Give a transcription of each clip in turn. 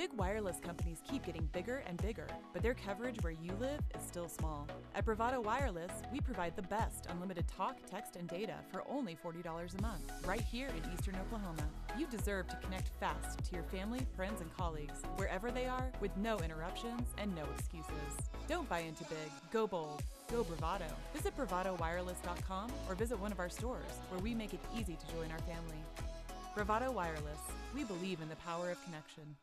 Big wireless companies keep getting bigger and bigger, but their coverage where you live is still small. At Bravado Wireless, we provide the best unlimited talk, text, and data for only $40 a month, right here in Eastern Oklahoma. You deserve to connect fast to your family, friends, and colleagues, wherever they are, with no interruptions and no excuses. Don't buy into big. Go bold. Go Bravado. Visit bravadowireless.com or visit one of our stores, where we make it easy to join our family. Bravado Wireless. We believe in the power of connection.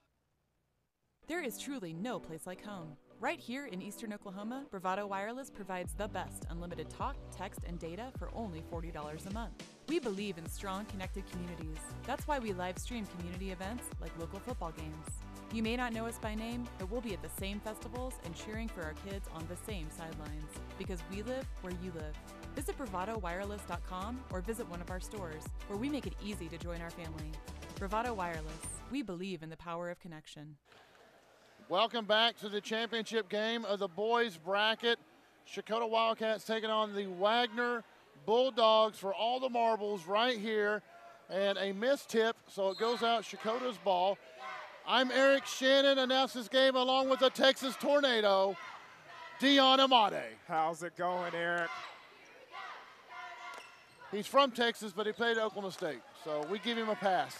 There is truly no place like home. Right here in Eastern Oklahoma, Bravado Wireless provides the best unlimited talk, text, and data for only $40 a month. We believe in strong, connected communities. That's why we live stream community events like local football games. You may not know us by name, but we'll be at the same festivals and cheering for our kids on the same sidelines, because we live where you live. Visit bravadowireless.com or visit one of our stores, where we make it easy to join our family. Bravado Wireless. We believe in the power of connection. Welcome back to the championship game of the boys bracket. CHECOTAH Wildcats taking on the Wagoner Bulldogs for all the marbles right here. And a missed tip, so it goes out CHECOTAH's ball. I'm Eric Shannon, announcing this game along with the Texas Tornado, Dion Amade. How's it going, Eric? He's from Texas, but he played at Oklahoma State, so we give him a pass.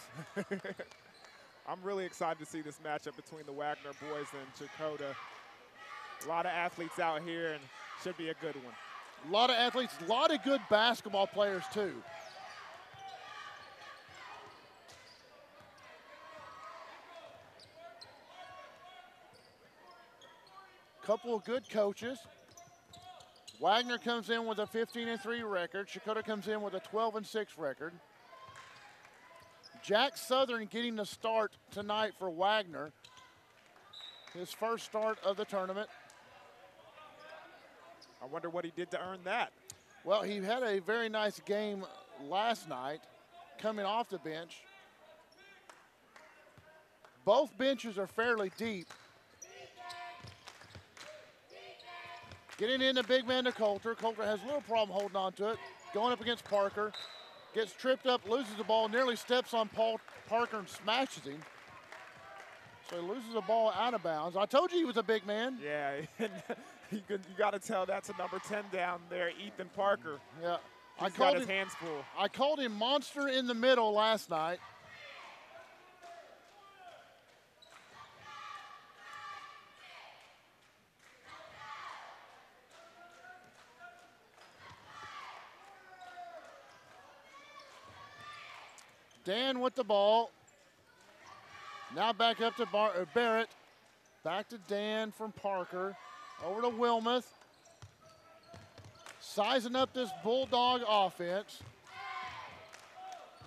I'm really excited to see this matchup between the Wagoner boys and CHECOTAH. A lot of athletes out here, and should be a good one. A lot of athletes, a lot of good basketball players, too. Couple of good coaches. Wagoner comes in with a 15-3 record. CHECOTAH comes in with a 12-6 record. Jack Southern getting the start tonight for Wagoner. His first start of the tournament. I wonder what he did to earn that. Well, he had a very nice game last night, coming off the bench. Both benches are fairly deep. Getting in the big man to Coulter. Coulter has a little problem holding on to it. Going up against Parker. Gets tripped up, loses the ball, nearly steps on Parker and smashes him. So he loses the ball out of bounds. I told you he was a big man. Yeah, you got to tell that's a number 10 down there, Ethan Parker. Yeah. He's got his hands full. I called him monster in the middle last night. Dan with the ball. Now back up to Barrett. Back to Dan from Parker. Over to Wilmoth. Sizing up this Bulldog offense.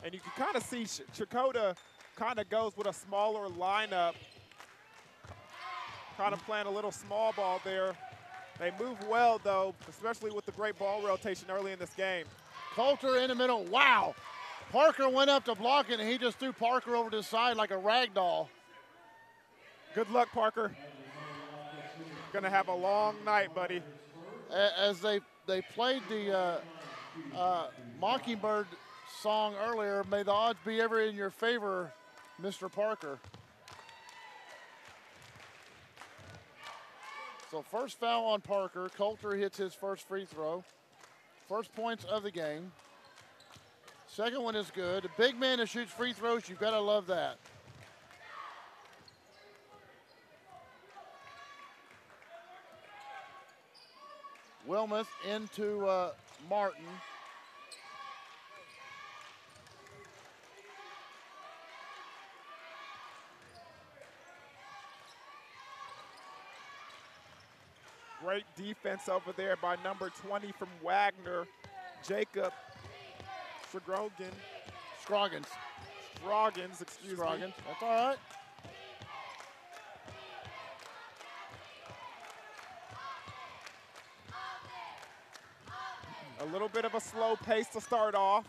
And you can kind of see CHECOTAH kind of goes with a smaller lineup. Kind of playing a little small ball there. They move well, though, especially with the great ball rotation early in this game. Coulter in the middle. Wow. Parker went up to block it, and he just threw Parker over to the side like a rag doll. Good luck, Parker. Gonna have a long night, buddy. As they played the Mockingbird song earlier, may the odds be ever in your favor, Mr. Parker. So first foul on Parker. Coulter hits his first free throw. First points of the game. Second one is good. A big man that shoots free throws, you've got to love that. Wilmoth into Martin. Great defense over there by number 20 from Wagoner, Jacob Scroggins, excuse me. That's all right. A little bit of a slow pace to start off.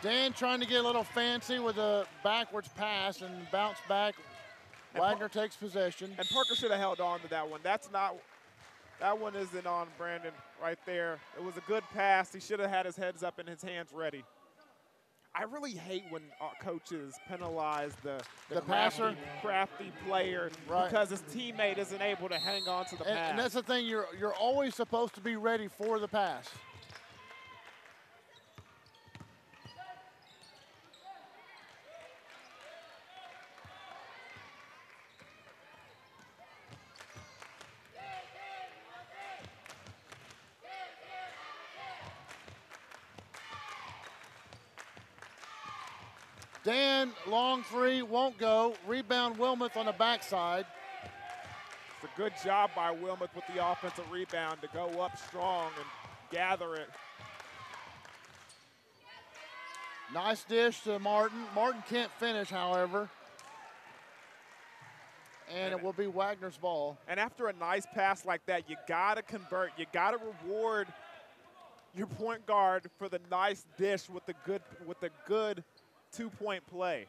Dan trying to get a little fancy with a backwards pass and bounce back. Wagoner takes possession. And Parker should have held on to that one. That one isn't on Brandon right there. It was a good pass. He should have had his heads up and his hands ready. I really hate when coaches penalize the passer, crafty player because his teammate isn't able to hang on to the pass. And that's the thing, you're always supposed to be ready for the pass. Dan, long three, won't go. Rebound, Wilmoth on the backside. It's a good job by Wilmoth with the offensive rebound to go up strong and gather it. Nice dish to Martin. Martin can't finish, however. And it will be Wagner's ball. And after a nice pass like that, you got to convert. You got to reward your point guard for the nice dish with the good two-point play.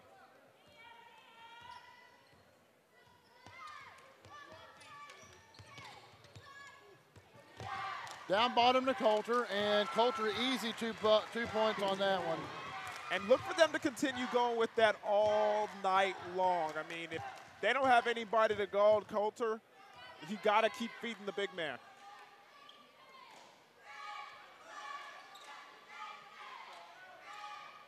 Down bottom to Coulter, and Coulter easy 2 points on that one. And look for them to continue going with that all night long. I mean, if they don't have anybody to guard Coulter, you got to keep feeding the big man.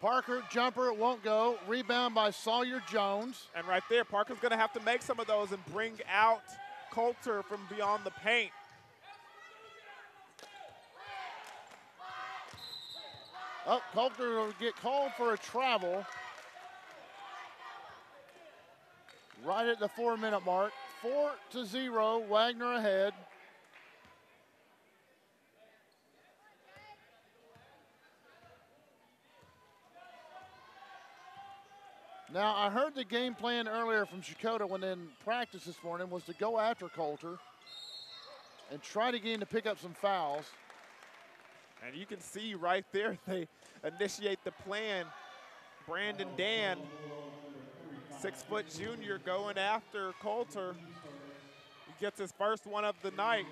Parker, jumper, won't go. Rebound by Sawyer Jones. And right there, Parker's going to have to make some of those and bring out Coulter from beyond the paint. Oh, Coulter will get called for a travel. Right at the 4-minute mark. 4-0, Wagner ahead. Now, I heard the game plan earlier from Checotah when in practice this morning was to go after Coulter and try to get him to pick up some fouls. And you can see right there, they initiate the plan. Brandon Dan, 6-foot junior, going after Coulter. He gets his first one of the night.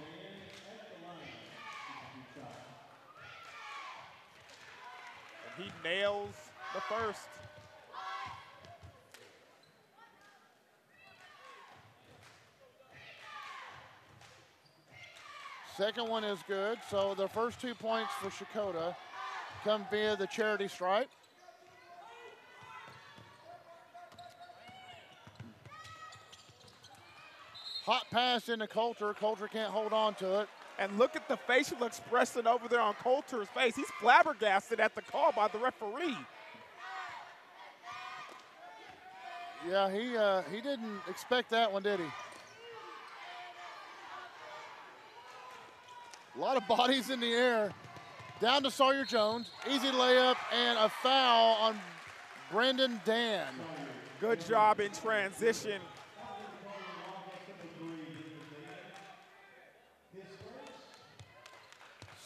And he nails the first. Second one is good, so the first 2 points for Checotah come via the charity stripe. Hot pass into Coulter. Coulter can't hold on to it. And look at the facial expression over there on Coulter's face. He's flabbergasted at the call by the referee. Yeah, he didn't expect that one, did he? A lot of bodies in the air. Down to Sawyer Jones. Easy layup and a foul on Brendan Dan. Good job in transition.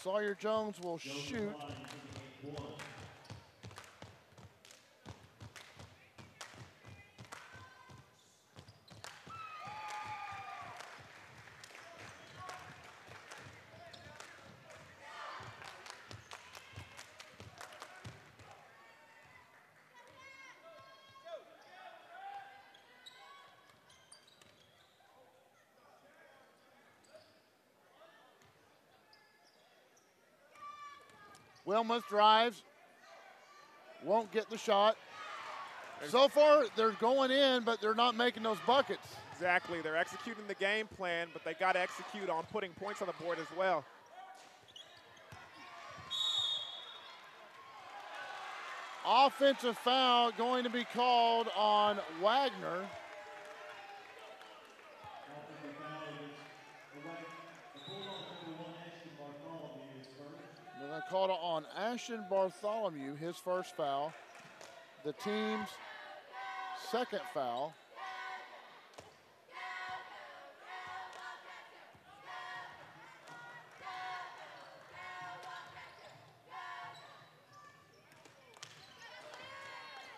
Sawyer Jones will shoot. Wilmoth drives, won't get the shot. So far, they're going in, but they're not making those buckets. Exactly, they're executing the game plan, but they got to execute on putting points on the board as well. Offensive foul going to be called on Wagner. They're going to call it on Ashton Bartholomew, his first foul. The team's second foul.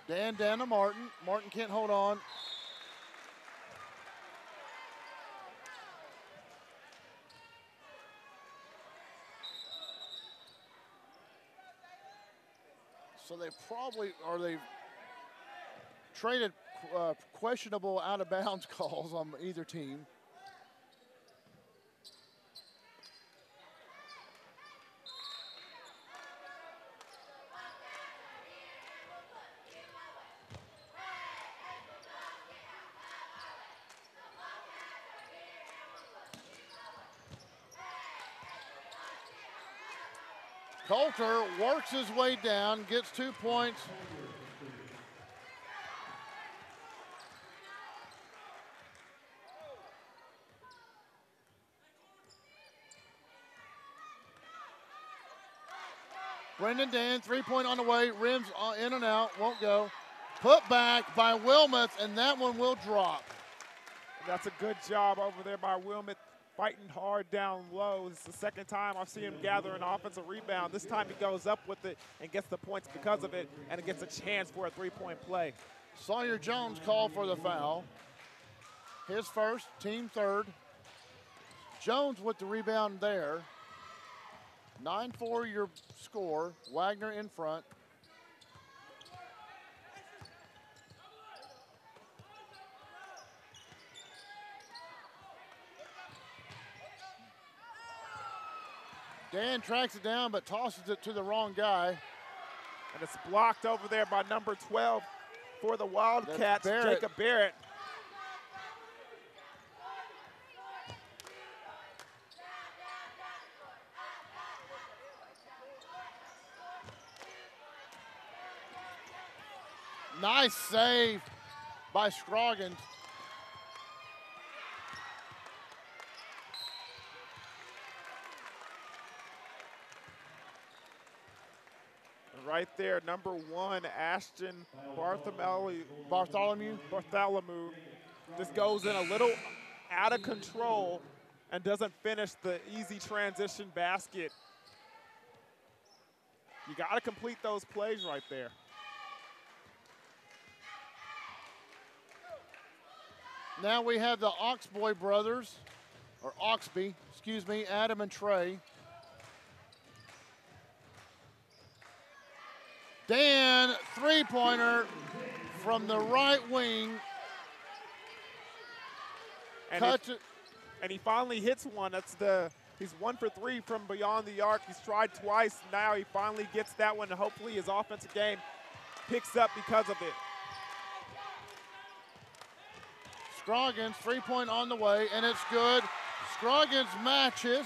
Dan down to Martin. Martin can't hold on. So they probably, or they've traded questionable out of bounds calls on either team. Coulter works his way down, gets 2 points. Brendan Dan, 3-point on the way, rims in and out, won't go. Put back by Wilmoth, and that one will drop. That's a good job over there by Wilmoth, fighting hard down low. It's the second time I've seen him gather an offensive rebound. This time he goes up with it and gets the points because of it, and it gets a chance for a 3-point play. Sawyer Jones called for the foul. His first, team third. Jones with the rebound there. 9-4 your score. Wagner in front. Dan tracks it down but tosses it to the wrong guy. And it's blocked over there by number 12 for the Wildcats, Jacob Barrett. Nice save by Scroggins. Right there, number 1, Ashton Bartholomew just goes in a little out of control and doesn't finish the easy transition basket. You got to complete those plays right there. Now we have the Oxboy brothers, or Oxby, excuse me, Adam and Trey. Dan, 3-pointer from the right wing. And he finally hits one. He's 1 for 3 from beyond the arc. He's tried twice. Now he finally gets that one, and hopefully his offensive game picks up because of it. Scroggins, 3-point on the way, and it's good. Scroggins matches.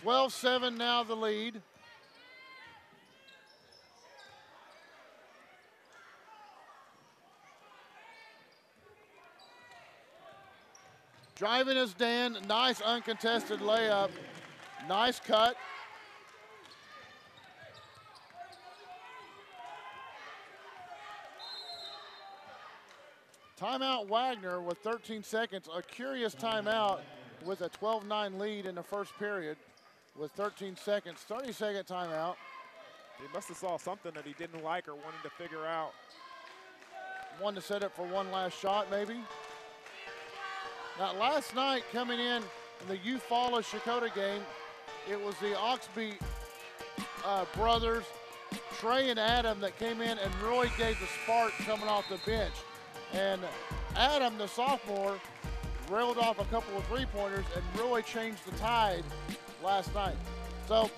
12-7 now the lead. Driving is Dan, nice uncontested layup. Nice cut. Timeout Wagner with 13 seconds. A curious timeout with a 12-9 lead in the first period with 13 seconds. 30-second timeout. He must have saw something that he didn't like or wanted to figure out. Wanted to set up for one last shot maybe. Now last night coming in the Eufaula Checotah game, it was the Oxby brothers, Trey and Adam, that came in, and Roy gave the spark coming off the bench. And Adam, the sophomore, railed off a couple of 3-pointers, and Roy changed the tide last night. So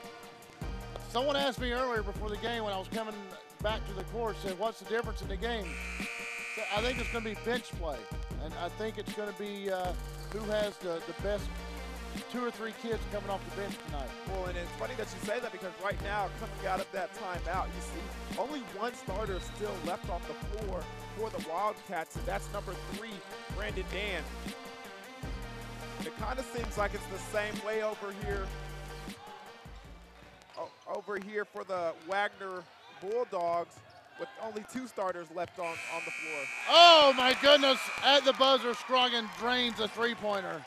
someone asked me earlier before the game when I was coming back to the court, said, what's the difference in the game? So I think it's going to be bench play. And I think it's going to be who has the best 2 or 3 kids coming off the bench tonight. Well, and it's funny that you say that because right now, coming out of that timeout, you see only one starter still left off the floor for the Wildcats, and that's number 3, Brandon Dan. And it kind of seems like it's the same way over here for the Wagner Bulldogs, with only 2 starters left on the floor. Oh my goodness, at the buzzer, Scroggins drains a 3-pointer.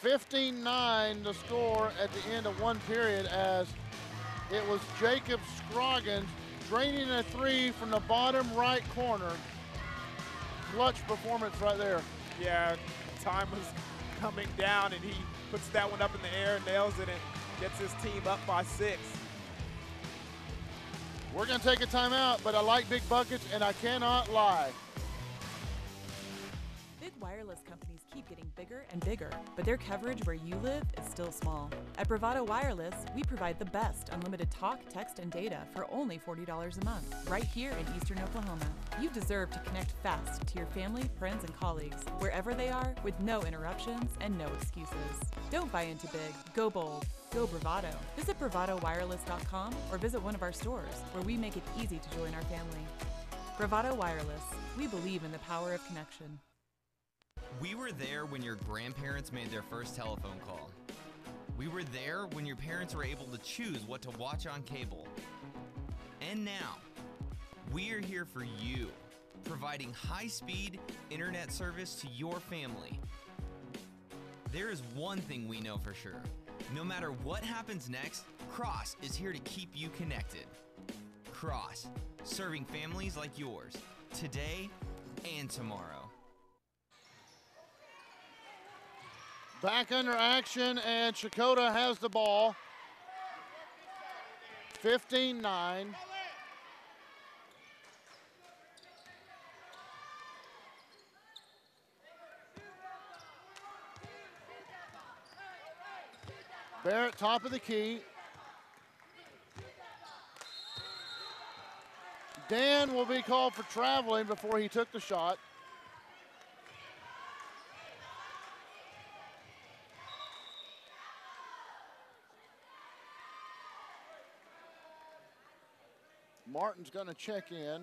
15-9 the score at the end of one period, as it was Jacob Scroggins draining a 3 from the bottom right corner. Clutch performance right there. Yeah, time was coming down and he puts that one up in the air, nails it, and gets his team up by 6. We're going to take a timeout, but I like big buckets, and I cannot lie. Big wireless companies keep getting bigger and bigger, but their coverage where you live is still small. At Bravado Wireless, we provide the best unlimited talk, text, and data for only $40 a month, right here in Eastern Oklahoma. You deserve to connect fast to your family, friends, and colleagues, wherever they are, with no interruptions and no excuses. Don't buy into big. Go bold. Go Bravado. Visit bravadowireless.com or visit one of our stores, where we make it easy to join our family. Bravado Wireless. We believe in the power of connection. We were there when your grandparents made their first telephone call. We were there when your parents were able to choose what to watch on cable. And now, we are here for you, providing high-speed internet service to your family. There is one thing we know for sure. No matter what happens next, Cross is here to keep you connected. Cross, serving families like yours, today and tomorrow. Back under action, and CHECOTAH has the ball. 15-9. Barrett, top of the key. Dan will be called for traveling before he took the shot. Martin's going to check in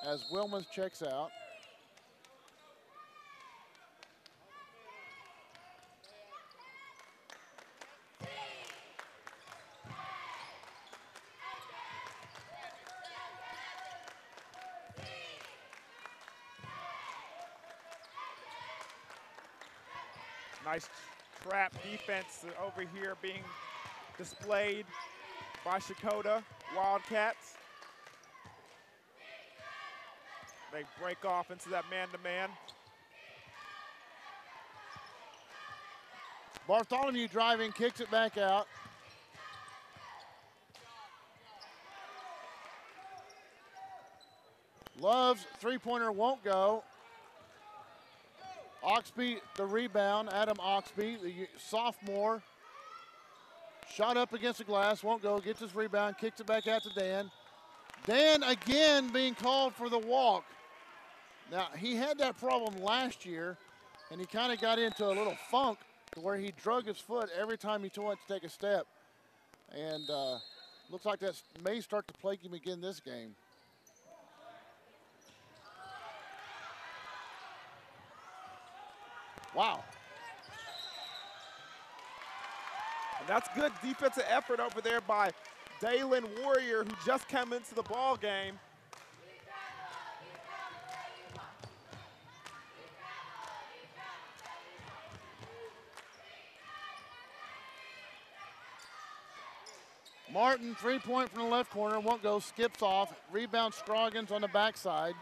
as Wilmans checks out. Nice trap defense over here being displayed by CHECOTAH Wildcats. They break off into that man-to-man. Bartholomew driving, kicks it back out. Love's three-pointer won't go. Oxby, the rebound. Adam Oxby, the sophomore. Shot up against the glass, won't go. Gets his rebound, kicks it back out to Dan. Dan again being called for the walk. Now, he had that problem last year, and he kind of got into a little funk to where he drug his foot every time he went to take a step. And looks like that may start to plague him again this game. Wow. And that's good defensive effort over there by Dalen Warrior, who just came into the ball game. Martin, three-point from the left corner, won't go, skips off. Rebound Scroggins on the backside.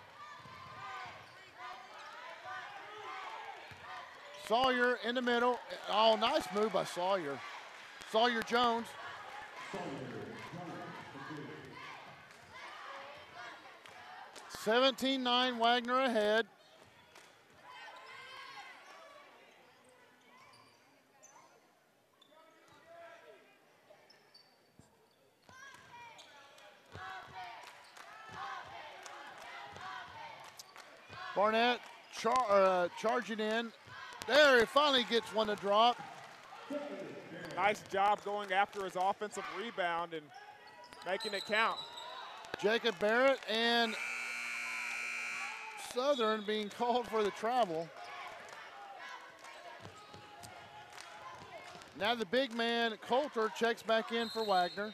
Sawyer in the middle. Oh, nice move by Sawyer. Sawyer Jones. 17-9, Wagner ahead. Barnett charging in. There, he finally gets one to drop. Nice job going after his offensive rebound and making it count. Jacob Barrett and Southern being called for the travel. Now the big man, Coulter, checks back in for Wagner.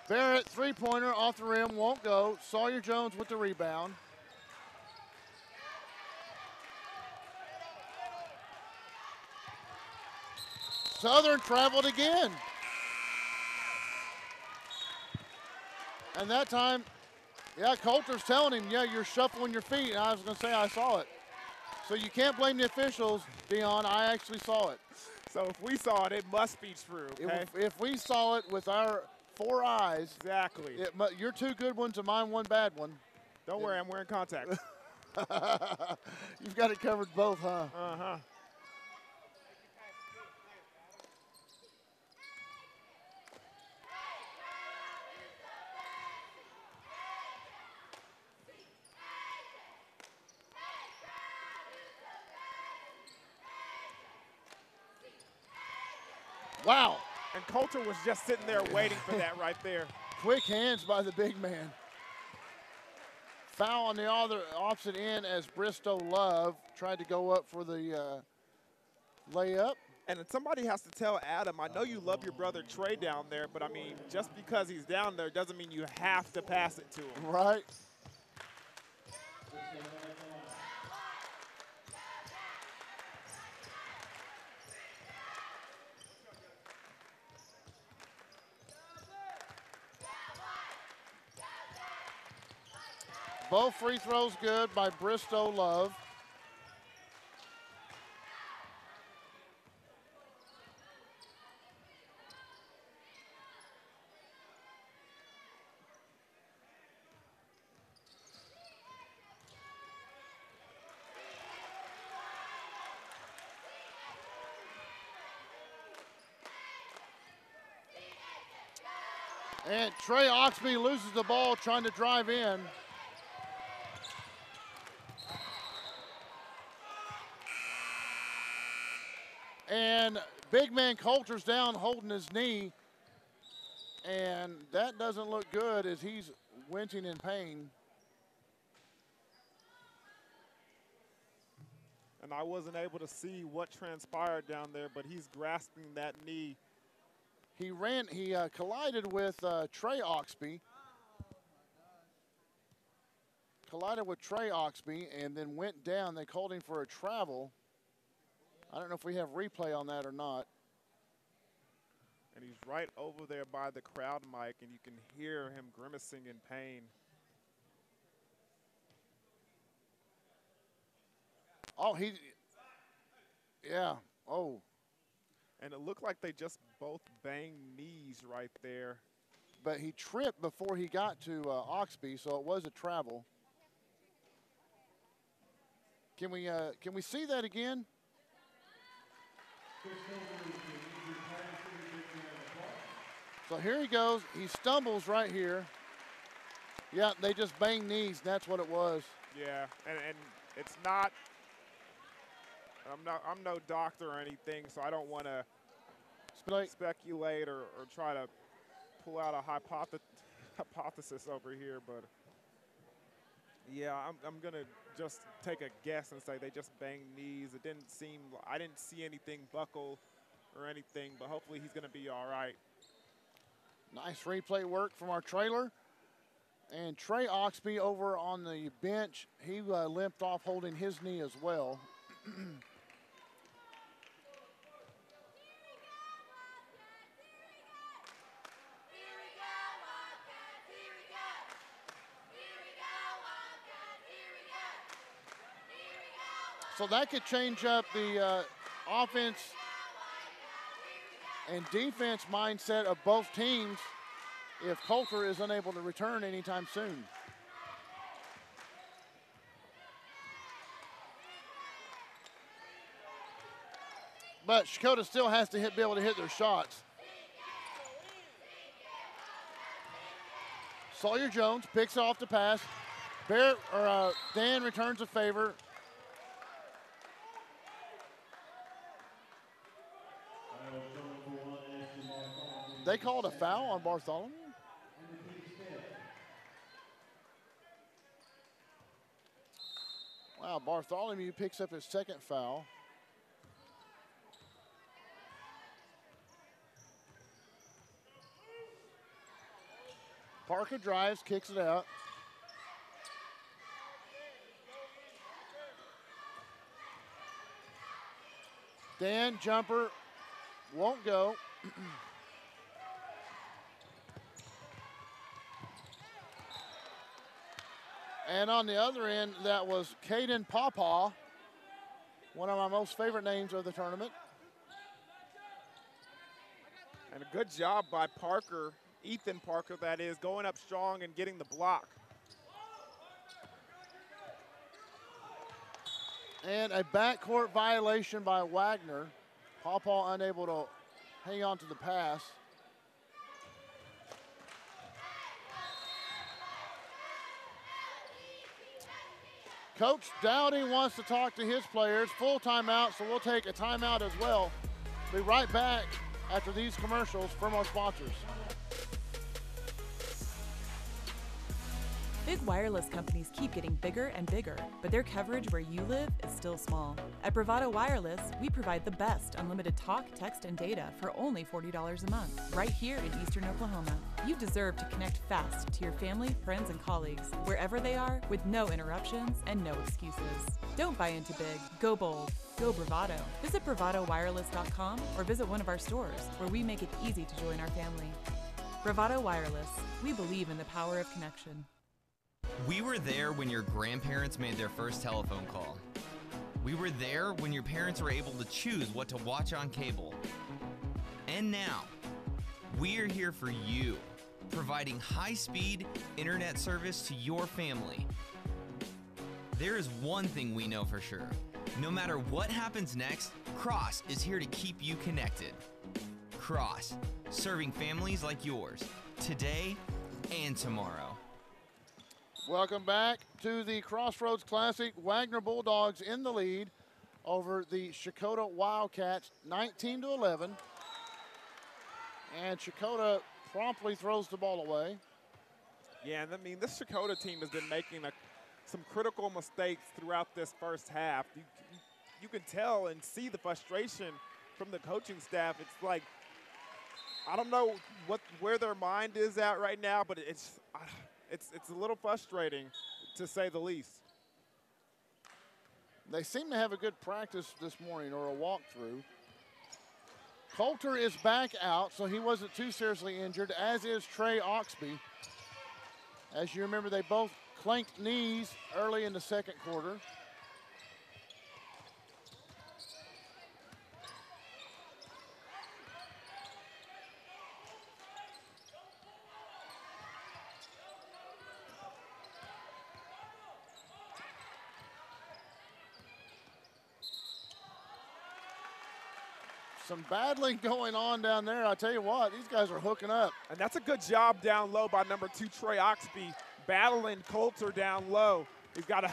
Barrett, three-pointer off the rim, won't go. Sawyer Jones with the rebound. Southern traveled again. And that time, yeah, Coulter's telling him, yeah, you're shuffling your feet. And I was going to say I saw it. So you can't blame the officials, Dion. I actually saw it. So if we saw it, it must be true, okay? If we saw it with our 4 eyes. Exactly. Your 2 good ones and mine 1 bad one. Don't worry, I'm wearing contacts. You've got it covered both, huh? Uh-huh. Wow. And Coulter was just sitting there waiting for that right there. Quick hands by the big man. Foul on the opposite end as Bristow Love tried to go up for the layup. And somebody has to tell Adam, I know you love your brother Trey down there, but I mean, just because he's down there doesn't mean you have to pass it to him. Right. Both free throws good by Bristow Love. And Trey Oxby loses the ball trying to drive in. And big man Coulter's down holding his knee. And that doesn't look good as he's wincing in pain. And I wasn't able to see what transpired down there, but he's grasping that knee. He collided with Trey Oxby. Collided with Trey Oxby and then went down. They called him for a travel. I don't know if we have replay on that or not. And he's right over there by the crowd mic, and you can hear him grimacing in pain. Oh, yeah, oh. And it looked like they just both banged knees right there. But he tripped before he got to Oxby, so it was a travel. Can we see that again? So here he goes. He stumbles right here. Yeah, they just banged knees. That's what it was. Yeah, and it's not. I'm no doctor or anything, so I don't want to speculate or try to pull out a hypothesis over here. But yeah, I'm gonna just take a guess and say they just banged knees. It didn't seem. I didn't see anything buckle or anything, but hopefully he's gonna be all right. Nice replay work from our trailer. And Trey Oxby over on the bench, he limped off holding his knee as well. So that could change up the offense and defense mindset of both teams if Coulter is unable to return anytime soon. But CHECOTAH still has to be able to hit their shots. Sawyer Jones picks off the pass. Dan returns a favor. They called a foul on Bartholomew? Wow, Bartholomew picks up his second foul. Parker drives, kicks it out. Dan, jumper, won't go. And on the other end, that was Caden Pawpaw, one of my most favorite names of the tournament. And a good job by Parker, Ethan Parker that is, going up strong and getting the block. And a backcourt violation by Wagoner. Pawpaw unable to hang on to the pass. Coach Dowdy wants to talk to his players. Full timeout, so we'll take a timeout as well. Be right back after these commercials from our sponsors. Big wireless companies keep getting bigger and bigger, but their coverage where you live is still small. At Bravado Wireless, we provide the best unlimited talk, text, and data for only $40 a month, right here in Eastern Oklahoma. You deserve to connect fast to your family, friends, and colleagues, wherever they are, with no interruptions and no excuses. Don't buy into big. Go bold. Go Bravado. Visit bravadowireless.com or visit one of our stores, where we make it easy to join our family. Bravado Wireless. We believe in the power of connection. We were there when your grandparents made their first telephone call. We were there when your parents were able to choose what to watch on cable. And now, we are here for you, providing high-speed internet service to your family. There is one thing we know for sure. No matter what happens next, Cross is here to keep you connected. Cross, serving families like yours, today and tomorrow. Welcome back to the Crossroads Classic. Wagoner Bulldogs in the lead over the CHECOTAH Wildcats, 19-11. And CHECOTAH promptly throws the ball away. Yeah, and I mean, this CHECOTAH team has been making some critical mistakes throughout this first half. You can tell and see the frustration from the coaching staff. It's like, I don't know where their mind is at right now, but it's a little frustrating, to say the least. They seem to have a good practice this morning, or a walkthrough. Coulter is back out, so he wasn't too seriously injured, as is Trey Oxby. As you remember, they both clanked knees early in the second quarter. Some battling going on down there. I tell you what, these guys are hooking up. And that's a good job down low by number 2, Trey Oxby, battling Coulter down low. He's got a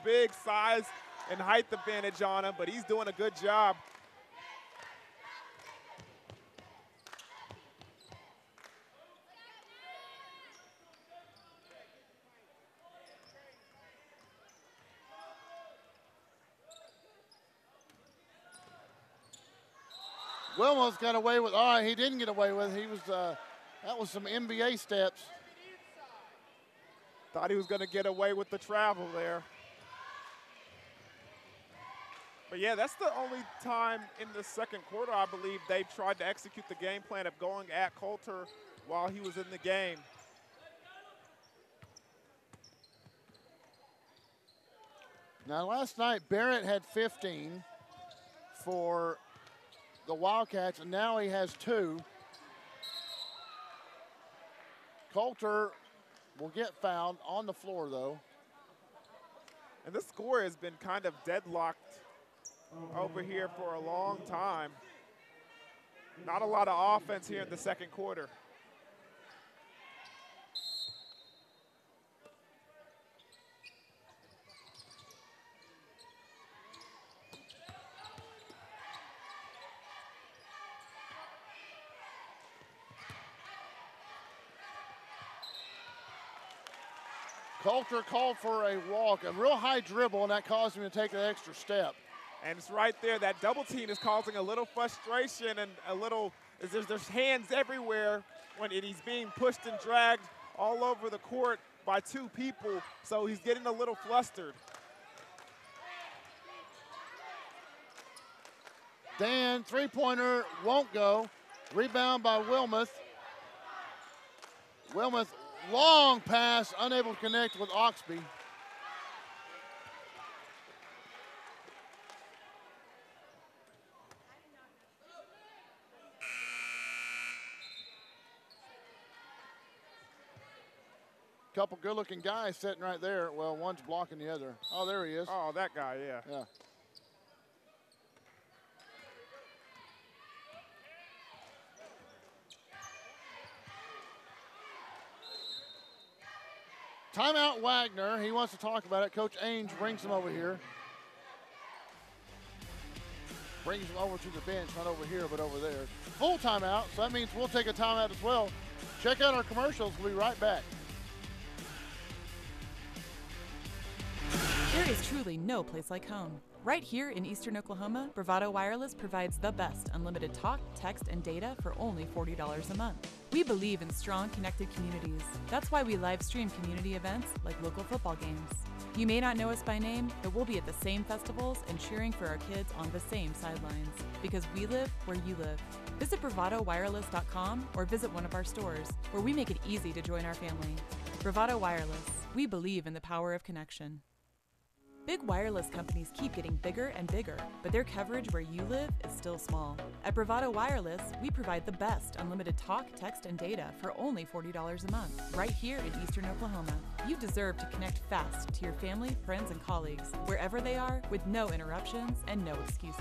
big size and height advantage on him, but he's doing a good job. Wilmo's got away with, all right, he didn't get away with it. He was, that was some NBA steps. Thought he was going to get away with the travel there. But yeah, that's the only time in the second quarter, I believe, they've tried to execute the game plan of going at Coulter while he was in the game. Now, last night, Barrett had 15 for the Wildcats, and now he has 2. Coulter will get fouled on the floor, though. And this score has been kind of deadlocked over here for a long time. Not a lot of offense here in the second quarter. Coulter called for a walk, a real high dribble, and that caused him to take an extra step. And it's right there. That double team is causing a little frustration and a little, there's hands everywhere when he's being pushed and dragged all over the court by 2 people, so he's getting a little flustered. Dan, three-pointer won't go. Rebound by Wilmoth. Wilmoth Long pass, unable to connect with Oxby. Couple good-looking guys sitting right there. Well, one's blocking the other. Oh, there he is. Oh, that guy, yeah. Yeah. Timeout Wagner. He wants to talk about it. Coach Ainge brings him over here. Brings him over to the bench, not over here, but over there. Full timeout, so that means we'll take a timeout as well. Check out our commercials. We'll be right back. There is truly no place like home. Right here in Eastern Oklahoma, Bravado Wireless provides the best unlimited talk, text, and data for only $40 a month. We believe in strong, connected communities. That's why we live stream community events like local football games. You may not know us by name, but we'll be at the same festivals and cheering for our kids on the same sidelines. Because we live where you live. Visit BravadoWireless.com or visit one of our stores, where we make it easy to join our family. Bravado Wireless. We believe in the power of connection. Big wireless companies keep getting bigger and bigger, but their coverage where you live is still small. At Bravado Wireless, we provide the best unlimited talk, text, and data for only $40 a month, right here in Eastern Oklahoma. You deserve to connect fast to your family, friends, and colleagues, wherever they are, with no interruptions and no excuses.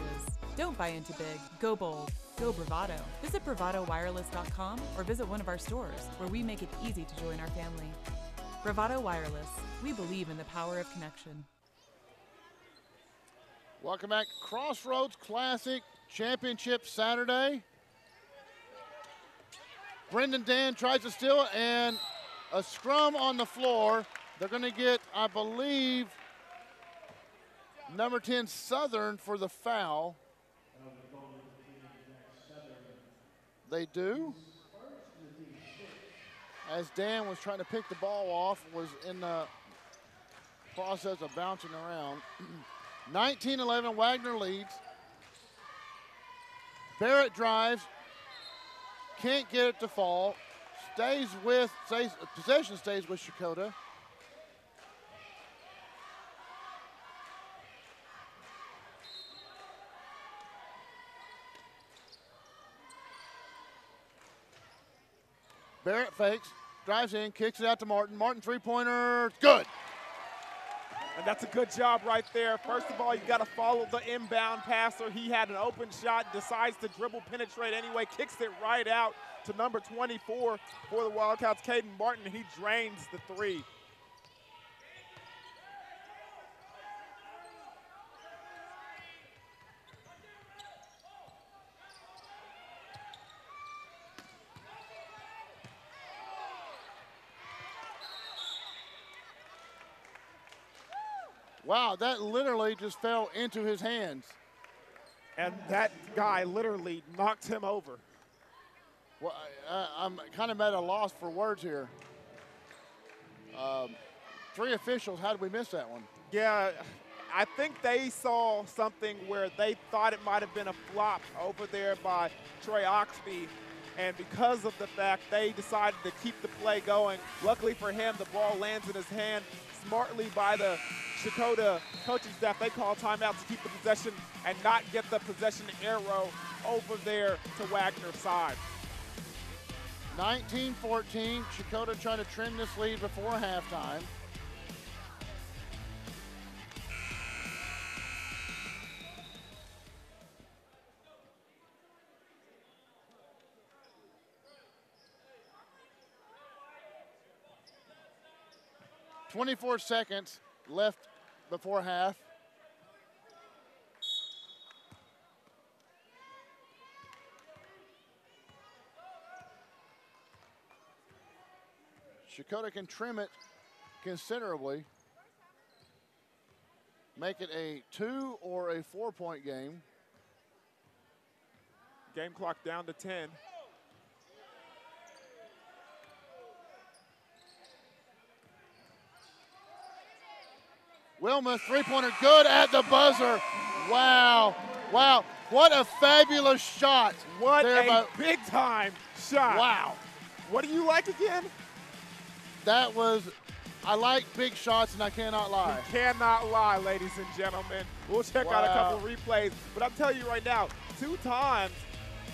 Don't buy into big. Go bold. Go Bravado. Visit BravadoWireless.com or visit one of our stores, where we make it easy to join our family. Bravado Wireless. We believe in the power of connection. Welcome back. Crossroads Classic Championship Saturday. Brendan Dan tries to steal it, and a scrum on the floor. They're going to get, I believe, number 10 Southern for the foul. They do. As Dan was trying to pick the ball off, was in the process of bouncing around. 19-11, Wagner leads. Barrett drives, can't get it to fall. Possession stays with CHECOTAH. Barrett fakes, drives in, kicks it out to Martin. Martin three-pointer, good. And that's a good job right there. First of all, you got to follow the inbound passer. He had an open shot, decides to dribble, penetrate anyway, kicks it right out to number 24 for the Wildcats, Caden Martin, and he drains the three. Wow, that literally just fell into his hands. And that guy literally knocked him over. Well, I'm kind of at a loss for words here. Three officials, how did we miss that one? Yeah, I think they saw something where they thought it might have been a flop over there by Trey Oxby. And because of the fact they decided to keep the play going, luckily for him, the ball lands in his hand smartly by the CHECOTAH coaching staff. They call timeout to keep the possession and not get the possession arrow over there to Wagner's side. 19-14, CHECOTAH trying to trim this lead before halftime. .24 seconds left before half. CHECOTAH can trim it considerably, make it a 2 or a 4-point game. Game clock down to 10. Wilma, three-pointer, good at the buzzer. Wow, wow, what a fabulous shot. What a big-time shot. Wow. What do you like again? that was, I like big shots, and I cannot lie. You cannot lie, ladies and gentlemen. We'll check out a couple replays, but I'm telling you right now, 2 times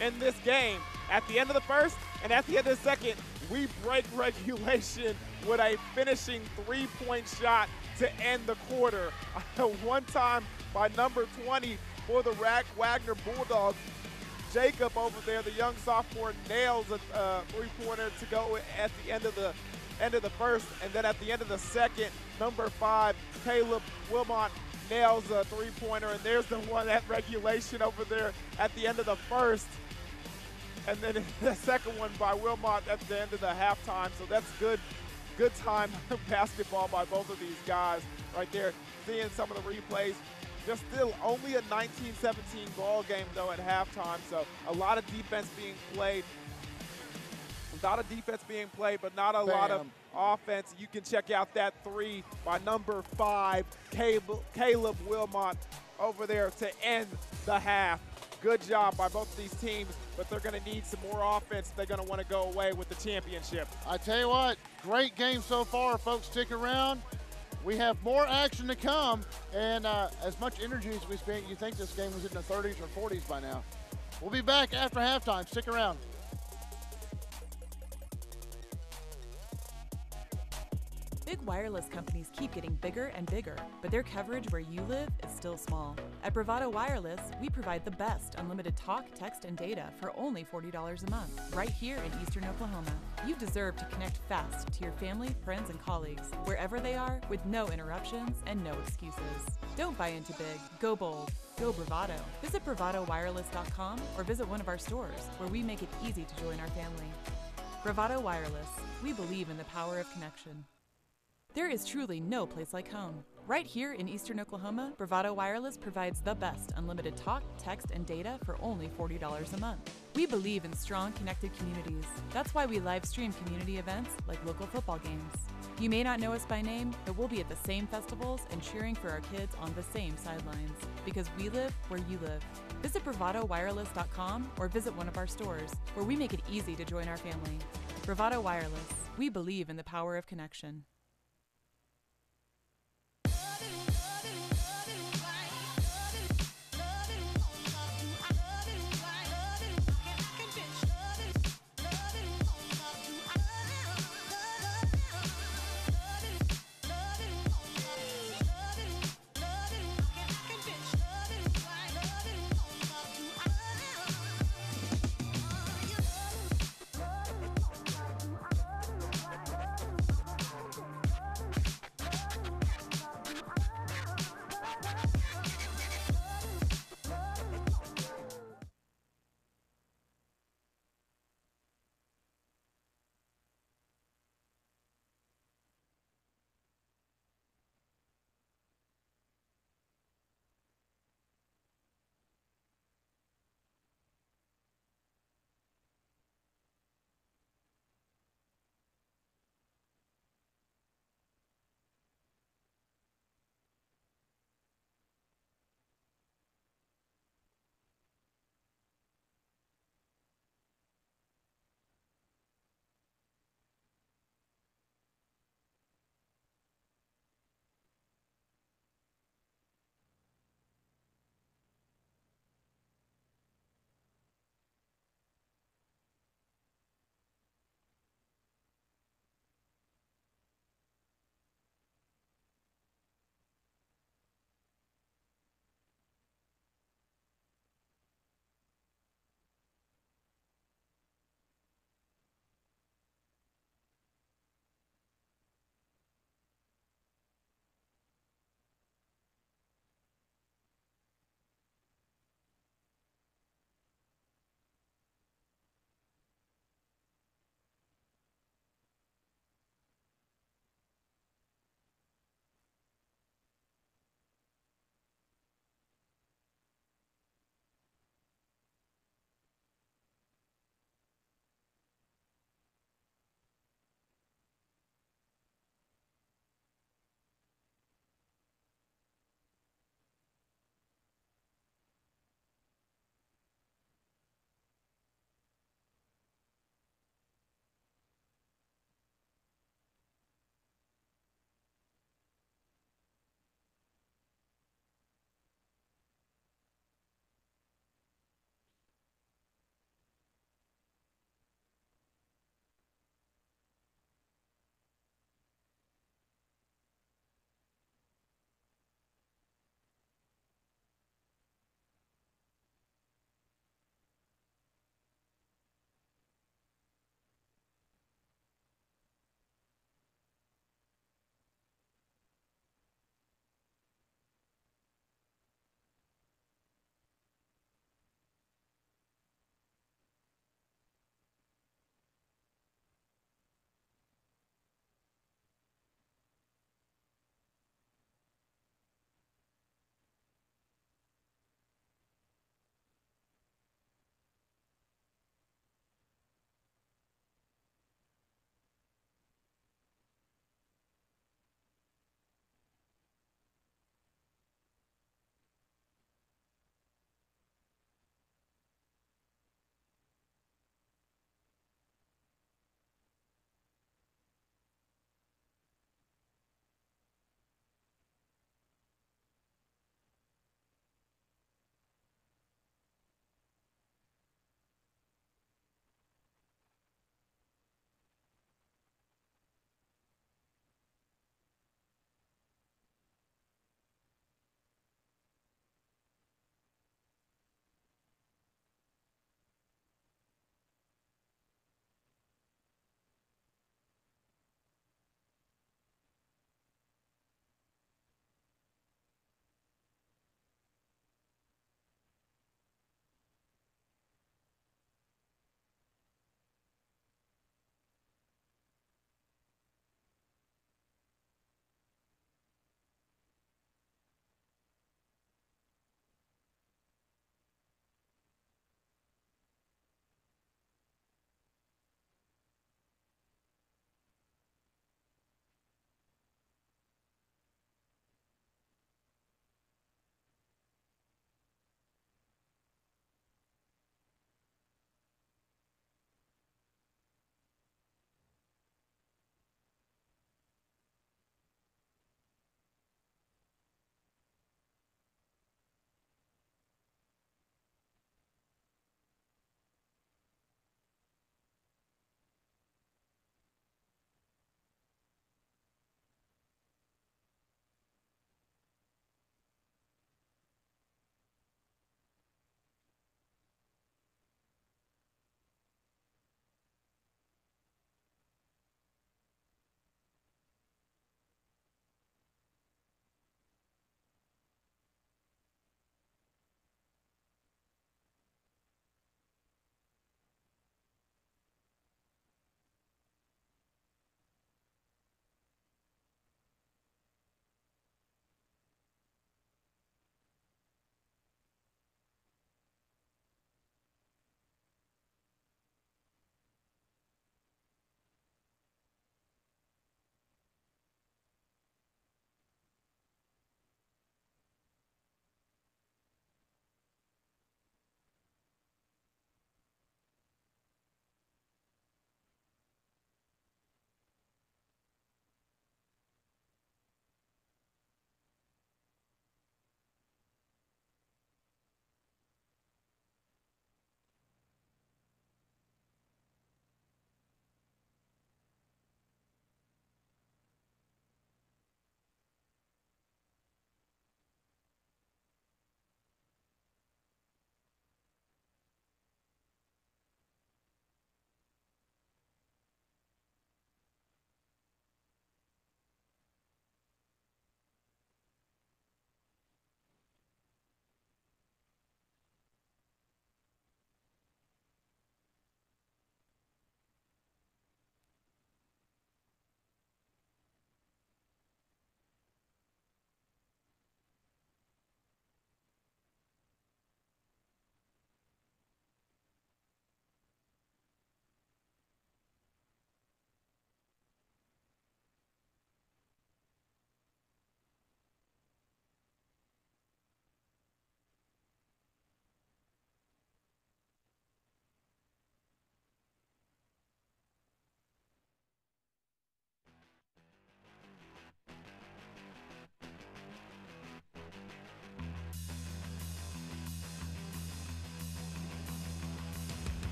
in this game, at the end of the first and at the end of the second, we break regulation with a finishing 3-point shot to end the quarter. One time by number 20 for the Wagoner Bulldogs, Jacob over there, the young sophomore, nails a 3-pointer to go at the end of the first, and then at the end of the second, number 5, Caleb Wilmot, nails a 3-pointer, and there's the one at regulation over there at the end of the first. And then the second one by Wilmot at the end of the halftime. So that's good time basketball by both of these guys right there. Seeing some of the replays. Just still only a 19-17 ball game though at halftime. So a lot of defense being played. But not a lot of offense. You can check out that 3 by number 5, Caleb Wilmot over there to end the half. Good job by both of these teams, but they're going to need some more offense if they're going to want to go away with the championship. I tell you what, great game so far, folks. Stick around. We have more action to come, and as much energy as we spent, you think this game was in the 30s or 40s by now. We'll be back after halftime. Stick around. Big wireless companies keep getting bigger and bigger, but their coverage where you live is still small. At Bravado Wireless, we provide the best unlimited talk, text, and data for only $40 a month, right here in Eastern Oklahoma. You deserve to connect fast to your family, friends, and colleagues, wherever they are, with no interruptions and no excuses. Don't buy into big. Go bold. Go Bravado. Visit bravadowireless.com or visit one of our stores, where we make it easy to join our family. Bravado Wireless. We believe in the power of connection. There is truly no place like home. Right here in Eastern Oklahoma, Bravado Wireless provides the best unlimited talk, text, and data for only $40 a month. We believe in strong, connected communities. That's why we live stream community events like local football games. You may not know us by name, but we'll be at the same festivals and cheering for our kids on the same sidelines, because we live where you live. Visit bravadowireless.com or visit one of our stores, where we make it easy to join our family. Bravado Wireless. We believe in the power of connection.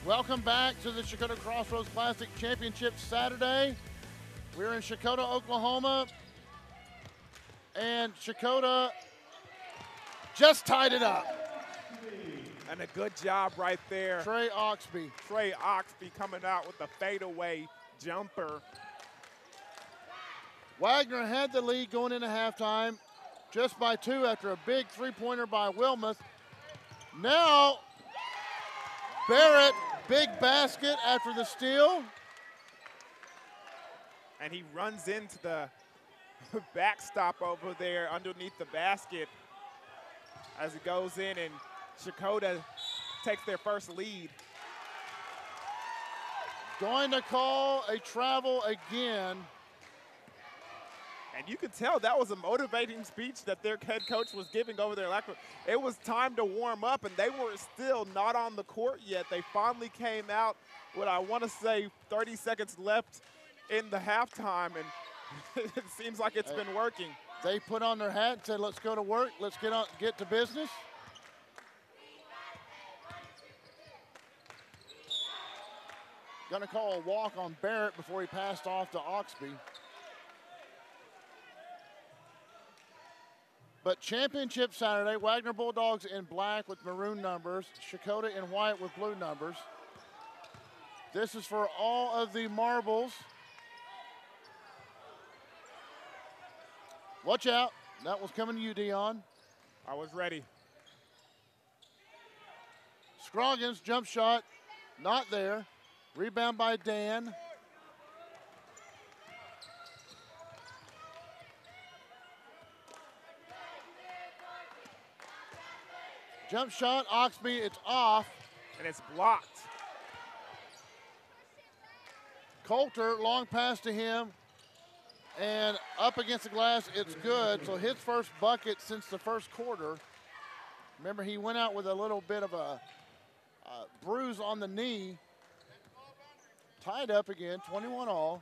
Welcome back to the CHECOTAH Crossroads Classic Championship Saturday. We're in CHECOTAH, Oklahoma, and CHECOTAH just tied it up. And a good job right there. Trey Oxby. Trey Oxby coming out with a fadeaway jumper. Wagoner had the lead going into halftime just by 2 after a big three-pointer by Wilmoth. Now, Barrett, big basket after the steal. And he runs into the backstop over there underneath the basket as he goes in, and CHECOTAH takes their first lead. Going to call a travel again. And you could tell that was a motivating speech that their head coach was giving over there. It was time to warm up, and they were still not on the court yet. They finally came out with, I want to say, 30 seconds left in the halftime, and it seems like it's been working. They put on their hat and said, let's go to work, let's get to business. Going to call a walk on Barrett before he passed off to Oxby. But championship Saturday, Wagoner Bulldogs in black with maroon numbers, CHECOTAH in white with blue numbers. This is for all of the marbles. Watch out. That was coming to you, Dion. I was ready. Scroggins, jump shot, not there. Rebound by Dan. Jump shot, Oxby, it's off. And it's blocked. Coulter, long pass to him. And up against the glass, it's good. So his first bucket since the first quarter. Remember, he went out with a little bit of a bruise on the knee. Tied up again, 21 all.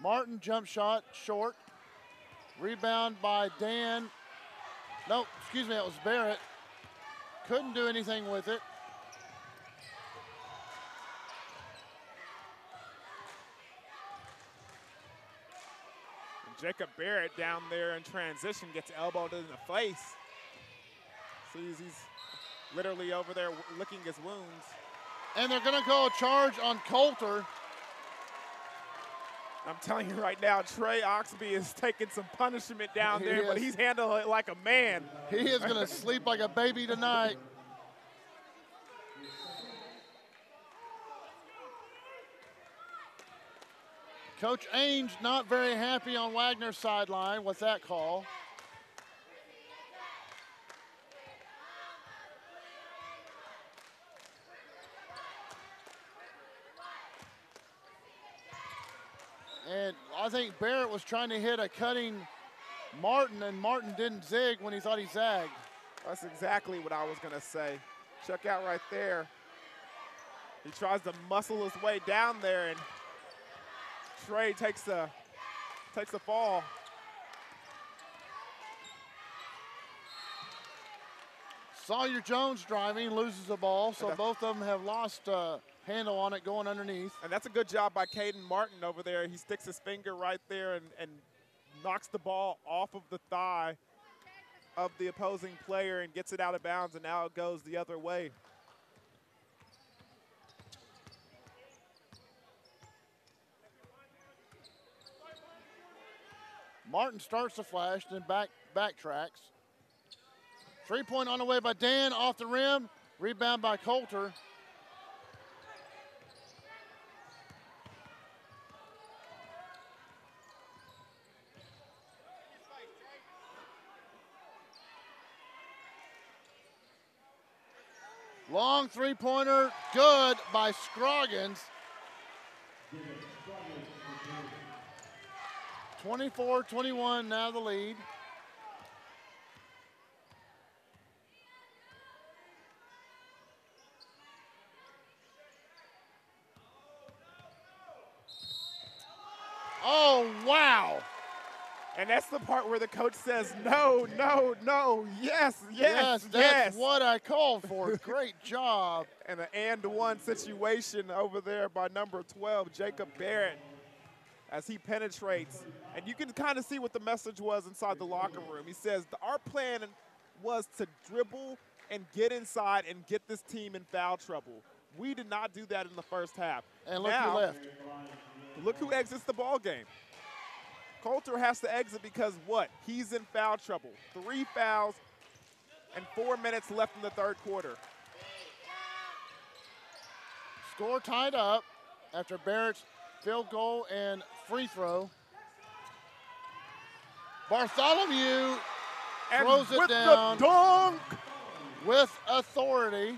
Martin, jump shot, short. Rebound by Dan. No, excuse me, that was Barrett. Couldn't do anything with it. Jacob Barrett down there in transition gets elbowed in the face. Sees he's literally over there licking his wounds. And they're going to go a charge on Coulter. I'm telling you right now, Trey Oxby is taking some punishment down there, but he's handling it like a man. He is going to sleep like a baby tonight. Coach Ainge not very happy on Wagner's sideline with that call. And I think Barrett was trying to hit a cutting Martin, and Martin didn't zig when he thought he zagged. That's exactly what I was going to say. Check out right there. He tries to muscle his way down there, and Trey takes the fall. Sawyer Jones driving, loses the ball, so both of them have lost handle on it going underneath. And that's a good job by Caden Martin over there. He sticks his finger right there and knocks the ball off of the thigh of the opposing player and gets it out of bounds, and now it goes the other way. Martin starts the flash, then backtracks. 3-point on the way by Dan, off the rim. Rebound by Coulter. Long three-pointer, good by Scroggins. 24-21, now the lead. Oh, wow. And that's the part where the coach says, no, no, no, yes, yes, that's what I called for. Great job. And an and-one situation over there by number 12, Jacob Barrett, as he penetrates. And you can kind of see what the message was inside the locker room. He says, our plan was to dribble and get inside and get this team in foul trouble. We did not do that in the first half. And look who left. Look who exits the ball game. Coulter has to exit because what? He's in foul trouble. 3 fouls and 4 minutes left in the third quarter. Score tied up after Barrett's field goal and free throw. Bartholomew throws it down the dunk with authority.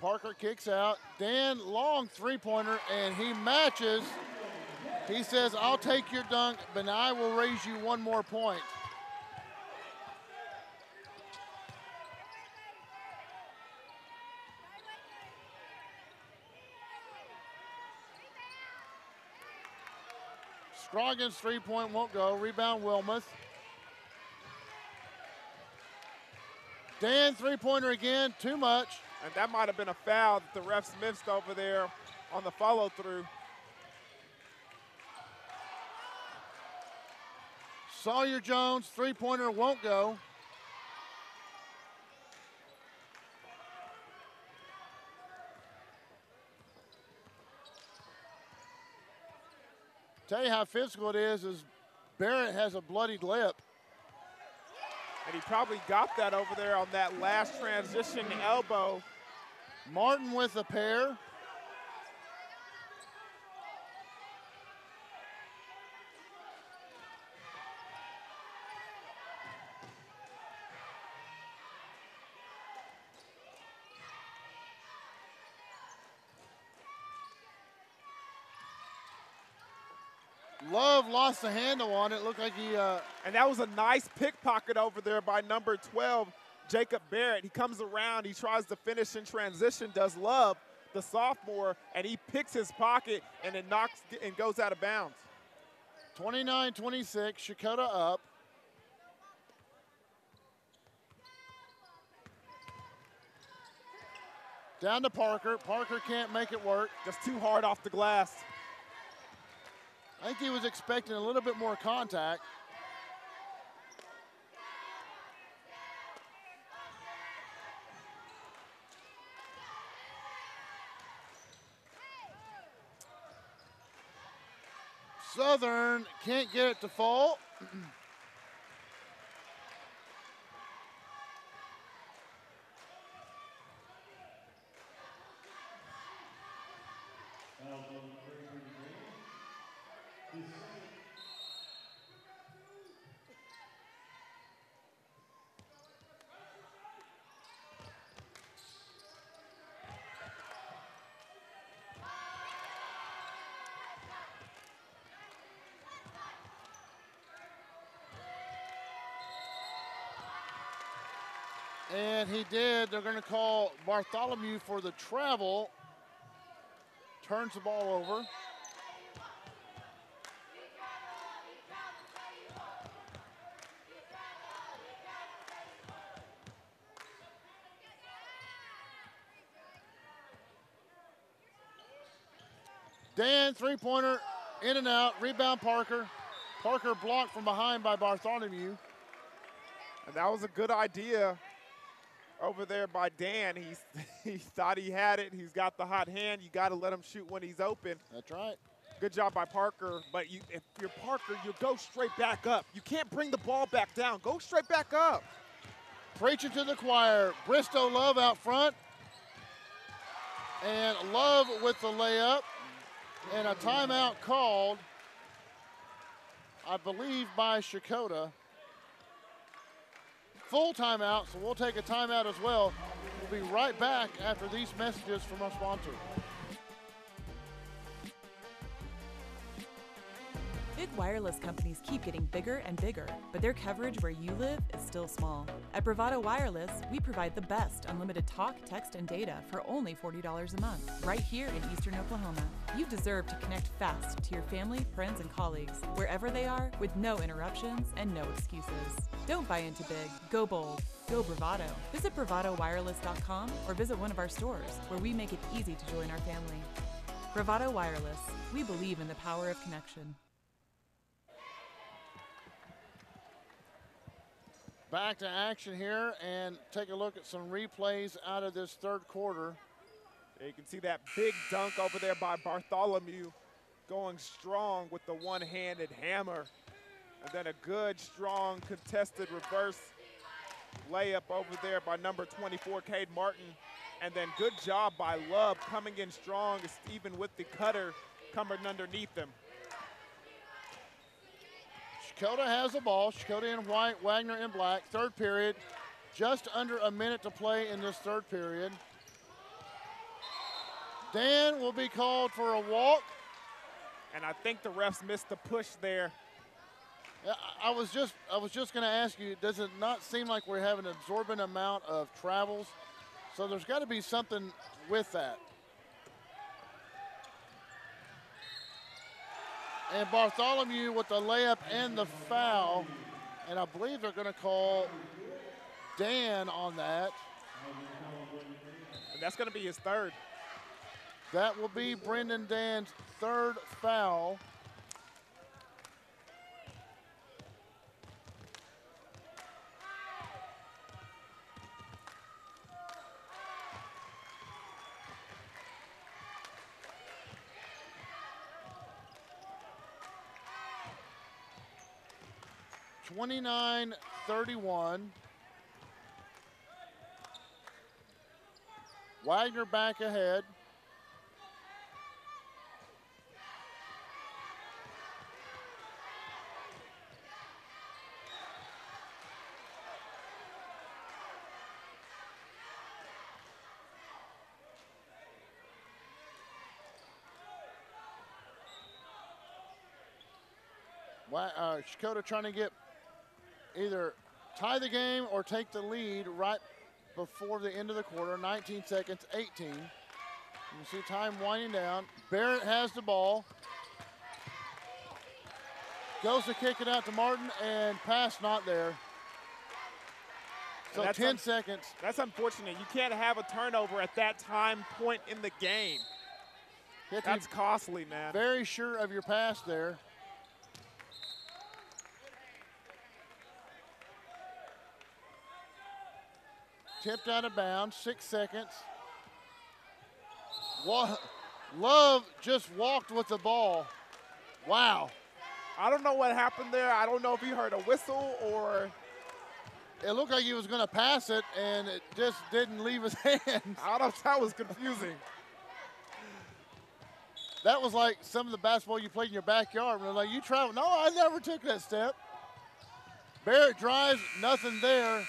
Parker kicks out. Dan, long three-pointer, and he matches. He says, I'll take your dunk, but I will raise you 1 more point. Scroggins' three-point won't go. Rebound, Wilmoth. Dan, three-pointer again, too much. And that might have been a foul that the refs missed over there on the follow-through. Sawyer Jones, three-pointer won't go. Tell you how physical it is Barrett has a bloodied lip. And he probably got that over there on that last transition elbow. Martin with a pair. Love lost the handle on it. Looked like he and that was a nice pickpocket over there by number 12, Jacob Barrett. He comes around, he tries to finish in transition, does Love, the sophomore, and he picks his pocket and it knocks and goes out of bounds. 29-26, Checotah up. Down to Parker. Parker can't make it work. Just too hard off the glass. I think he was expecting a little bit more contact. Southern can't get it to fall. And he did. They're going to call Bartholomew for the travel. Turns the ball over. Dan, three-pointer, in and out. Rebound, Parker. Parker blocked from behind by Bartholomew. And that was a good idea over there by Dan. He thought he had it. He's got the hot hand. You got to let him shoot when he's open. That's right. Good job by Parker. But if you're Parker, you go straight back up. You can't bring the ball back down. Go straight back up. Preaching to the choir. Bristow Love out front. And Love with the layup. And a timeout called, I believe, by Checotah. Full timeout, so we'll take a timeout as well. We'll be right back after these messages from our sponsor. Big wireless companies keep getting bigger and bigger, but their coverage where you live is still small. At Bravado Wireless, we provide the best unlimited talk, text, and data for only $40 a month, right here in Eastern Oklahoma. You deserve to connect fast to your family, friends, and colleagues, wherever they are, with no interruptions and no excuses. Don't buy into big. Go bold. Go Bravado. Visit BravadoWireless.com or visit one of our stores, where we make it easy to join our family. Bravado Wireless. We believe in the power of connection. Back to action here and take a look at some replays out of this third quarter. You can see that big dunk over there by Bartholomew, going strong with the one-handed hammer. And then a good, strong, contested reverse layup over there by number 24, Cade Martin. And then good job by Love coming in strong, even with the cutter coming underneath him. CHECOTAH has the ball. CHECOTAH in white, Wagoner in black. Third period, just under a minute to play in this third period. Dan will be called for a walk. And I think the refs missed the push there. I was just going to ask you, does it not seem like we have an absorbent amount of travels? So there's got to be something with that. And Bartholomew with the layup and the foul. And I believe they're going to call Dan on that. And that's going to be his third. That will be Brendan Dan's third foul. (29-31). Wagner back ahead. CHECOTAH trying to get either tie the game or take the lead right before the end of the quarter. 19 seconds, 18. You can see time winding down. Barrett has the ball. Goes to kick it out to Martin, and pass not there. So 10 seconds. That's unfortunate. You can't have a turnover at that time point in the game. That's costly, man. Very sure of your pass there. Tipped out of bounds, 6 seconds. Love just walked with the ball. Wow. I don't know what happened there. I don't know if he heard a whistle or. It looked like he was going to pass it, and it just didn't leave his hands. I don't know, that was confusing. That was like some of the basketball you played in your backyard. When they're like, you travel. No, I never took that step. Barrett drives, nothing there.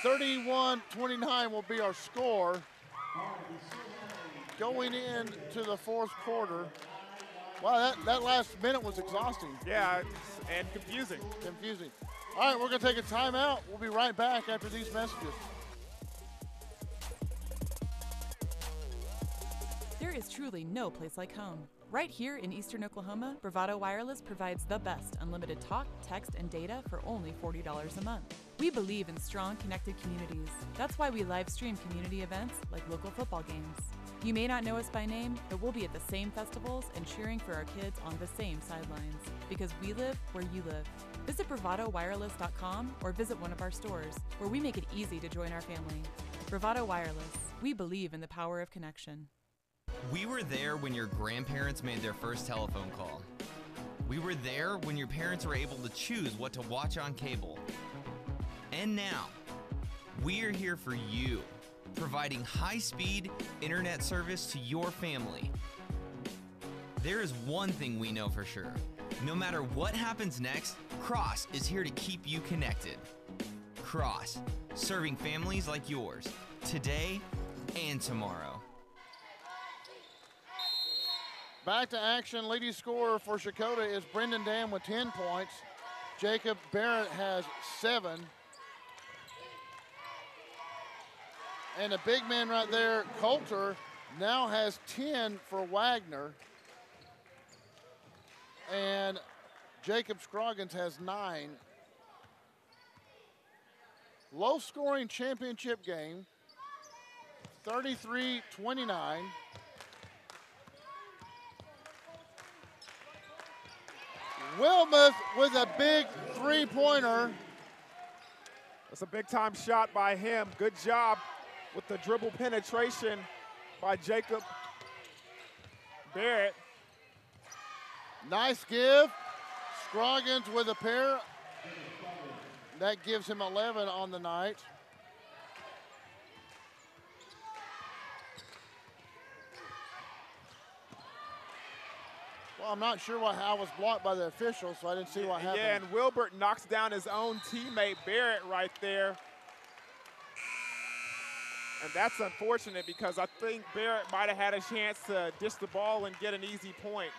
31-29 will be our score. Going into the fourth quarter. Wow, that last minute was exhausting. Yeah, and confusing. Confusing. All right, we're going to take a timeout. We'll be right back after these messages. There is truly no place like home. Right here in Eastern Oklahoma, Bravado Wireless provides the best unlimited talk, text, and data for only $40 a month. We believe in strong, connected communities. That's why we live stream community events like local football games. You may not know us by name, but we'll be at the same festivals and cheering for our kids on the same sidelines, because we live where you live. Visit BravadoWireless.com or visit one of our stores, where we make it easy to join our family. Bravado Wireless. We believe in the power of connection. We were there when your grandparents made their first telephone call. We were there when your parents were able to choose what to watch on cable. And now, we are here for you, providing high-speed internet service to your family. There is one thing we know for sure. No matter what happens next, Cross is here to keep you connected. Cross, serving families like yours, today and tomorrow. Back to action. Leading scorer for Checotah is Brendan Dam with 10 points. Jacob Barrett has 7. And the big man right there, Coulter, now has 10 for Wagoner. And Jacob Scroggins has 9. Low scoring championship game, 33-29. Wilmoth with a big three-pointer. That's a big-time shot by him. Good job with the dribble penetration by Jacob Barrett. Nice give. Scroggins with a pair. That gives him 11 on the night. Well, I'm not sure how it was blocked by the officials, so I didn't see what happened. Yeah, and Wilbert knocks down his own teammate Barrett right there. And that's unfortunate because I think Barrett might have had a chance to dish the ball and get an easy point.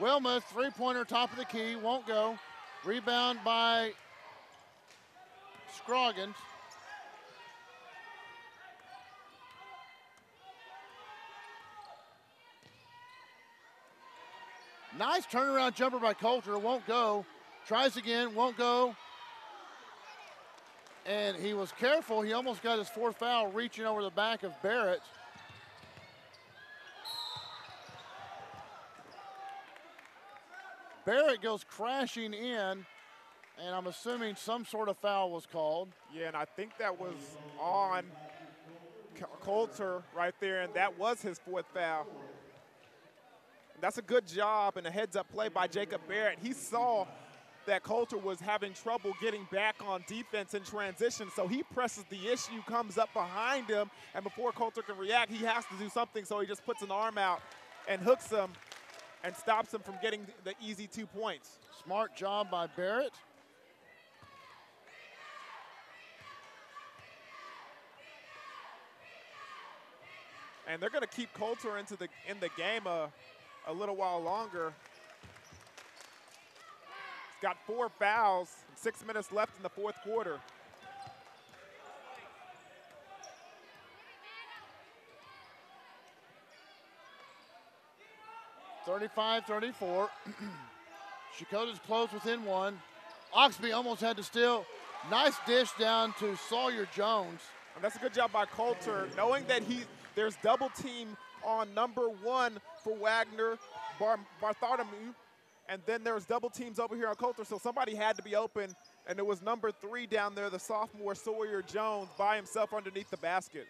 Wilmoth, three-pointer, top of the key, won't go. Rebound by Scroggins. Nice turnaround jumper by Coulter, won't go. Tries again, won't go. And he was careful, he almost got his fourth foul reaching over the back of Barrett. Barrett goes crashing in, and I'm assuming some sort of foul was called. Yeah, and I think that was on Coulter right there, and that was his fourth foul. That's a good job and a heads-up play by Jacob Barrett. He saw that Coulter was having trouble getting back on defense in transition, so he presses the issue, comes up behind him, and before Coulter can react, he has to do something, so he just puts an arm out and hooks him and stops him from getting the easy 2 points. Smart job by Barrett. And they're going to keep Coulter in the game a little while longer. He's got 4 fouls, 6 minutes left in the fourth quarter. 35-34. Checotah's close within 1. Oxby almost had to steal. Nice dish down to Sawyer Jones. And that's a good job by Coulter, knowing that there's double team on number 1 for Wagoner, Bartholomew, and then there's double teams over here on Coulter, so somebody had to be open, and it was number 3 down there, the sophomore Sawyer Jones, by himself underneath the basket.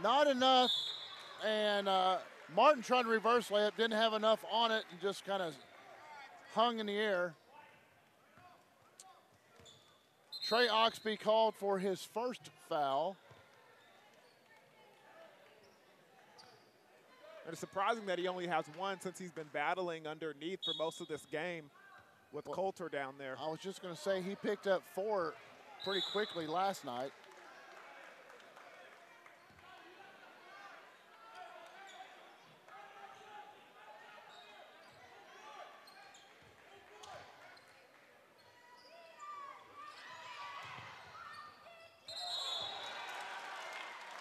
Not enough, and Martin tried to reverse layup, didn't have enough on it, and just kind of hung in the air. Trey Oxby called for his first foul. And it's surprising that he only has 1 since he's been battling underneath for most of this game with Coulter down there. I was just going to say he picked up 4 pretty quickly last night.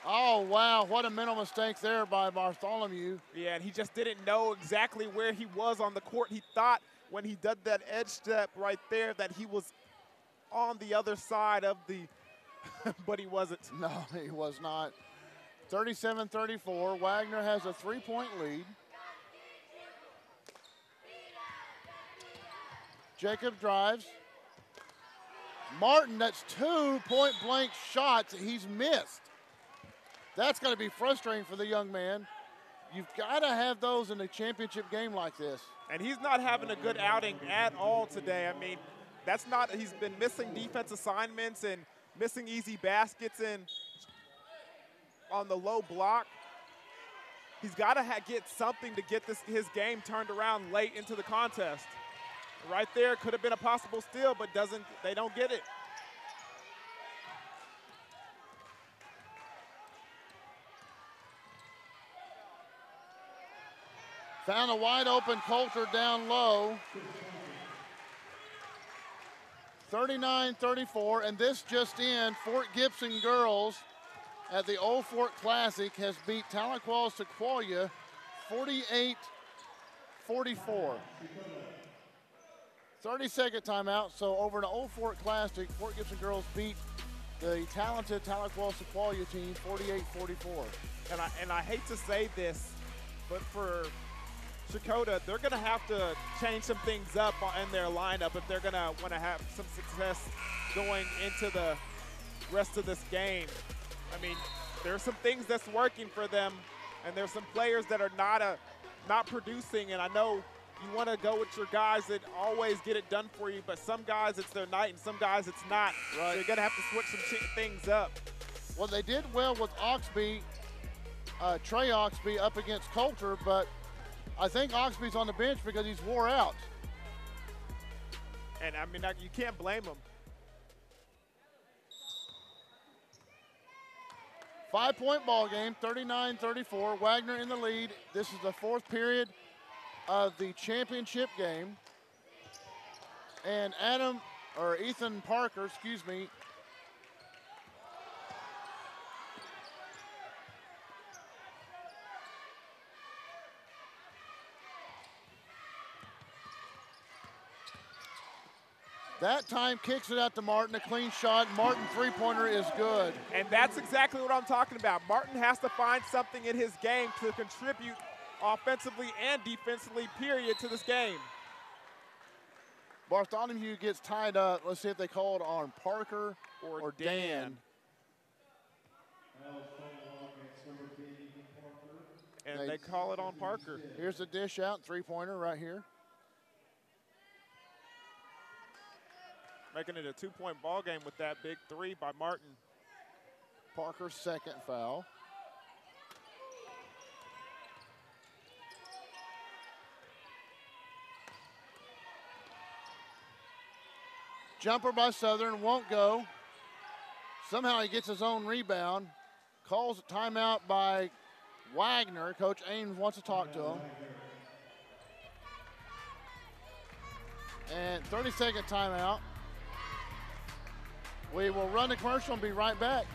Oh, wow, what a mental mistake there by Bartholomew. Yeah, and he just didn't know exactly where he was on the court. He thought when he did that edge step right there that he was on the other side of the, but he wasn't. No, he was not. 37-34, Wagoner has a 3-point lead. Jacob drives. Martin, that's 2 point-blank shots he's missed. That's got to be frustrating for the young man. You've got to have those in a championship game like this. And he's not having a good outing at all today. I mean, that's not, he's been missing defense assignments and missing easy baskets and on the low block. He's got to get something to get his game turned around late into the contest. Right there could have been a possible steal, but they don't get it. Found a wide open Coulter down low. 39-34, and this just in, Fort Gibson girls at the Old Fort Classic has beat Tahlequah Sequoia 48-44. 30-second timeout, so over an Old Fort Classic, Fort Gibson girls beat the talented Tahlequah Sequoia team 48-44. And I hate to say this, but for CHECOTAH, they're going to have to change some things up in their lineup if they're going to want to have some success going into the rest of this game. I mean, there's some things that's working for them, and there's some players that are not producing, and I know you want to go with your guys that always get it done for you, but some guys it's their night and some guys it's not. Right. So you're going to have to switch some things up. Well, they did well with Oxby, Trey Oxby up against Coulter, but I think Oxby's on the bench because he's wore out. And, I mean, you can't blame him. 5-point ball game, 39-34. Wagoner in the lead. This is the fourth period of the championship game. And Ethan Parker, excuse me, that time kicks it out to Martin, a clean shot. Martin three-pointer is good. And that's exactly what I'm talking about. Martin has to find something in his game to contribute offensively and defensively, period, to this game. Bartholomew gets tied up. Let's see if they call it on Parker or Dan. And they call it on Parker. Here's the dish out, three-pointer right here. Making it a 2-point ball game with that big three by Martin. Parker's second foul. Jumper by Southern, won't go. Somehow he gets his own rebound. Calls a timeout by Wagoner. Coach Ames wants to talk to him. And 30-second timeout. We will run the commercial and be right back.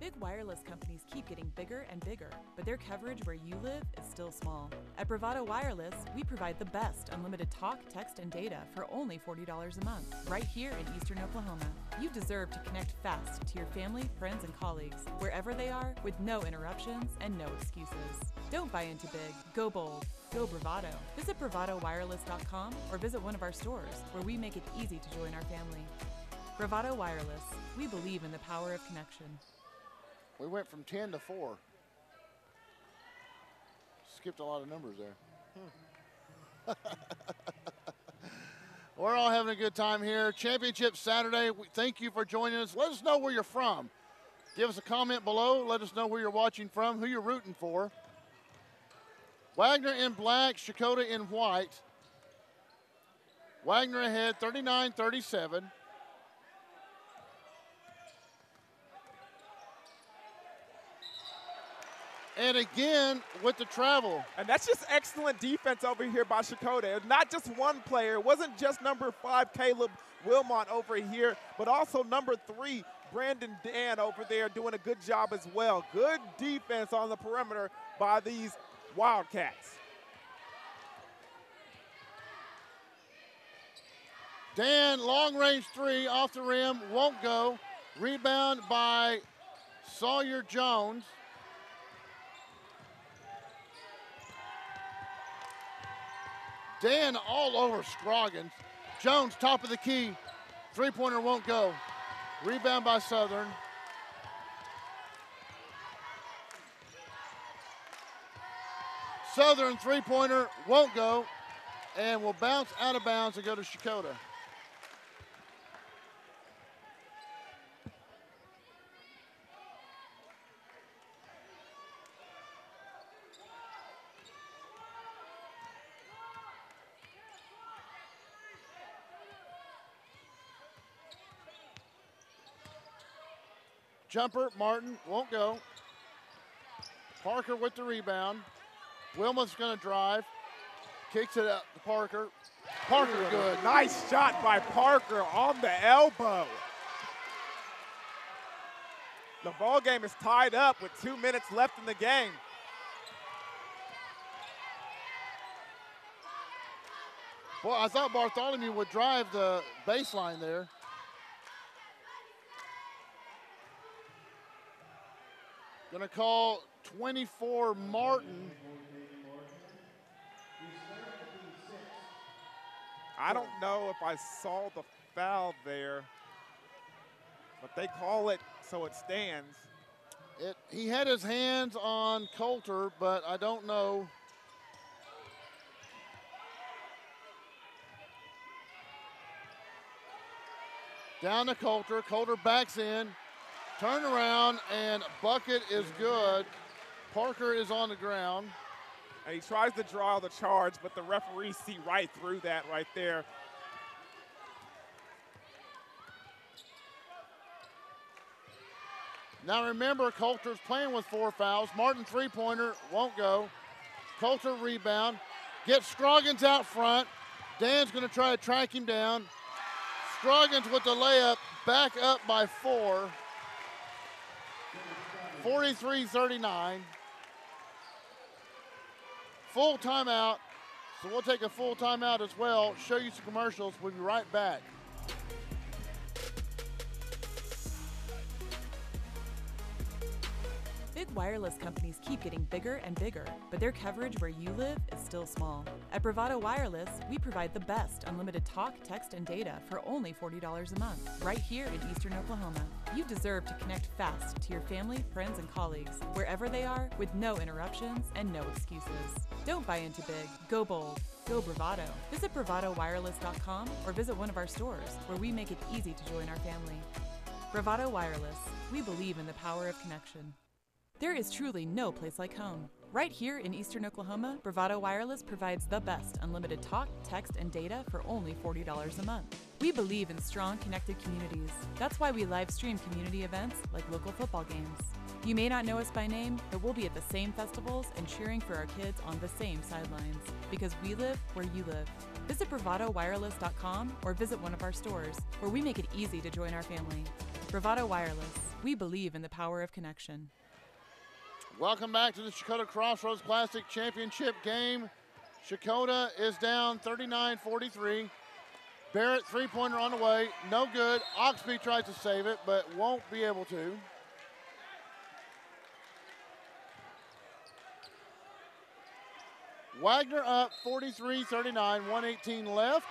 Big wireless companies keep getting bigger and bigger, but their coverage where you live is still small. At Bravado Wireless, we provide the best unlimited talk, text, and data for only $40 a month, right here in Eastern Oklahoma. You deserve to connect fast to your family, friends, and colleagues, wherever they are, with no interruptions and no excuses. Don't buy into big. Go bold. Go Bravado. Visit bravadowireless.com or visit one of our stores, where we make it easy to join our family. Bravado Wireless. We believe in the power of connection. We went from 10 to 4. Skipped a lot of numbers there. We're all having a good time here. Championship Saturday. Thank you for joining us. Let us know where you're from. Give us a comment below. Let us know where you're watching from, who you're rooting for. Wagoner in black, CHECOTAH in white. Wagoner ahead, 39-37. And again with the travel. And that's just excellent defense over here by CHECOTAH. Not just one player. It wasn't just number 5, Caleb Wilmot over here, but also number 3, Brandon Dan over there doing a good job as well. Good defense on the perimeter by these Wildcats. Dan, long range 3 off the rim, won't go. Rebound by Sawyer Jones. Dan all over Scroggins. Jones, top of the key. Three-pointer won't go. Rebound by Southern. Southern three-pointer won't go and will bounce out of bounds and go to Checotah. Jumper, Martin, won't go. Parker with the rebound. Wilmoth's gonna drive. Kicks it out to Parker. Parker good. Nice shot by Parker on the elbow. The ball game is tied up with 2 minutes left in the game. Well, I thought Bartholomew would drive the baseline there. Gonna call 24 Martin. I don't know if I saw the foul there, but they call it so it stands. He had his hands on Coulter, but I don't know. Down to Coulter. Coulter backs in. Turn around, and bucket is good. Parker is on the ground. And he tries to draw the charge, but the referees see right through that right there. Now remember, Coulter's playing with 4 fouls. Martin three-pointer won't go. Coulter rebound. Gets Scroggins out front. Dan's gonna try to track him down. Scroggins with the layup, back up by 4. 43-39. Full timeout. So we'll take a full timeout as well. Show you some commercials. We'll be right back. Big wireless companies keep getting bigger and bigger, but their coverage where you live is still small. At Bravado Wireless, we provide the best unlimited talk, text, and data for only $40 a month, right here in Eastern Oklahoma. You deserve to connect fast to your family, friends, and colleagues, wherever they are, with no interruptions and no excuses. Don't buy into big. Go bold. Go Bravado. Visit bravadowireless.com or visit one of our stores, where we make it easy to join our family. Bravado Wireless. We believe in the power of connection. There is truly no place like home. Right here in Eastern Oklahoma, Bravado Wireless provides the best unlimited talk, text, and data for only $40 a month. We believe in strong, connected communities. That's why we live stream community events like local football games. You may not know us by name, but we'll be at the same festivals and cheering for our kids on the same sidelines, because we live where you live. Visit bravadowireless.com or visit one of our stores, where we make it easy to join our family. Bravado Wireless. We believe in the power of connection. Welcome back to the CHECOTAH Crossroads Classic Championship game. CHECOTAH is down 39-43. Barrett three-pointer on the way, no good. Oxby tries to save it, but won't be able to. Wagner up 43-39, 1:18 left.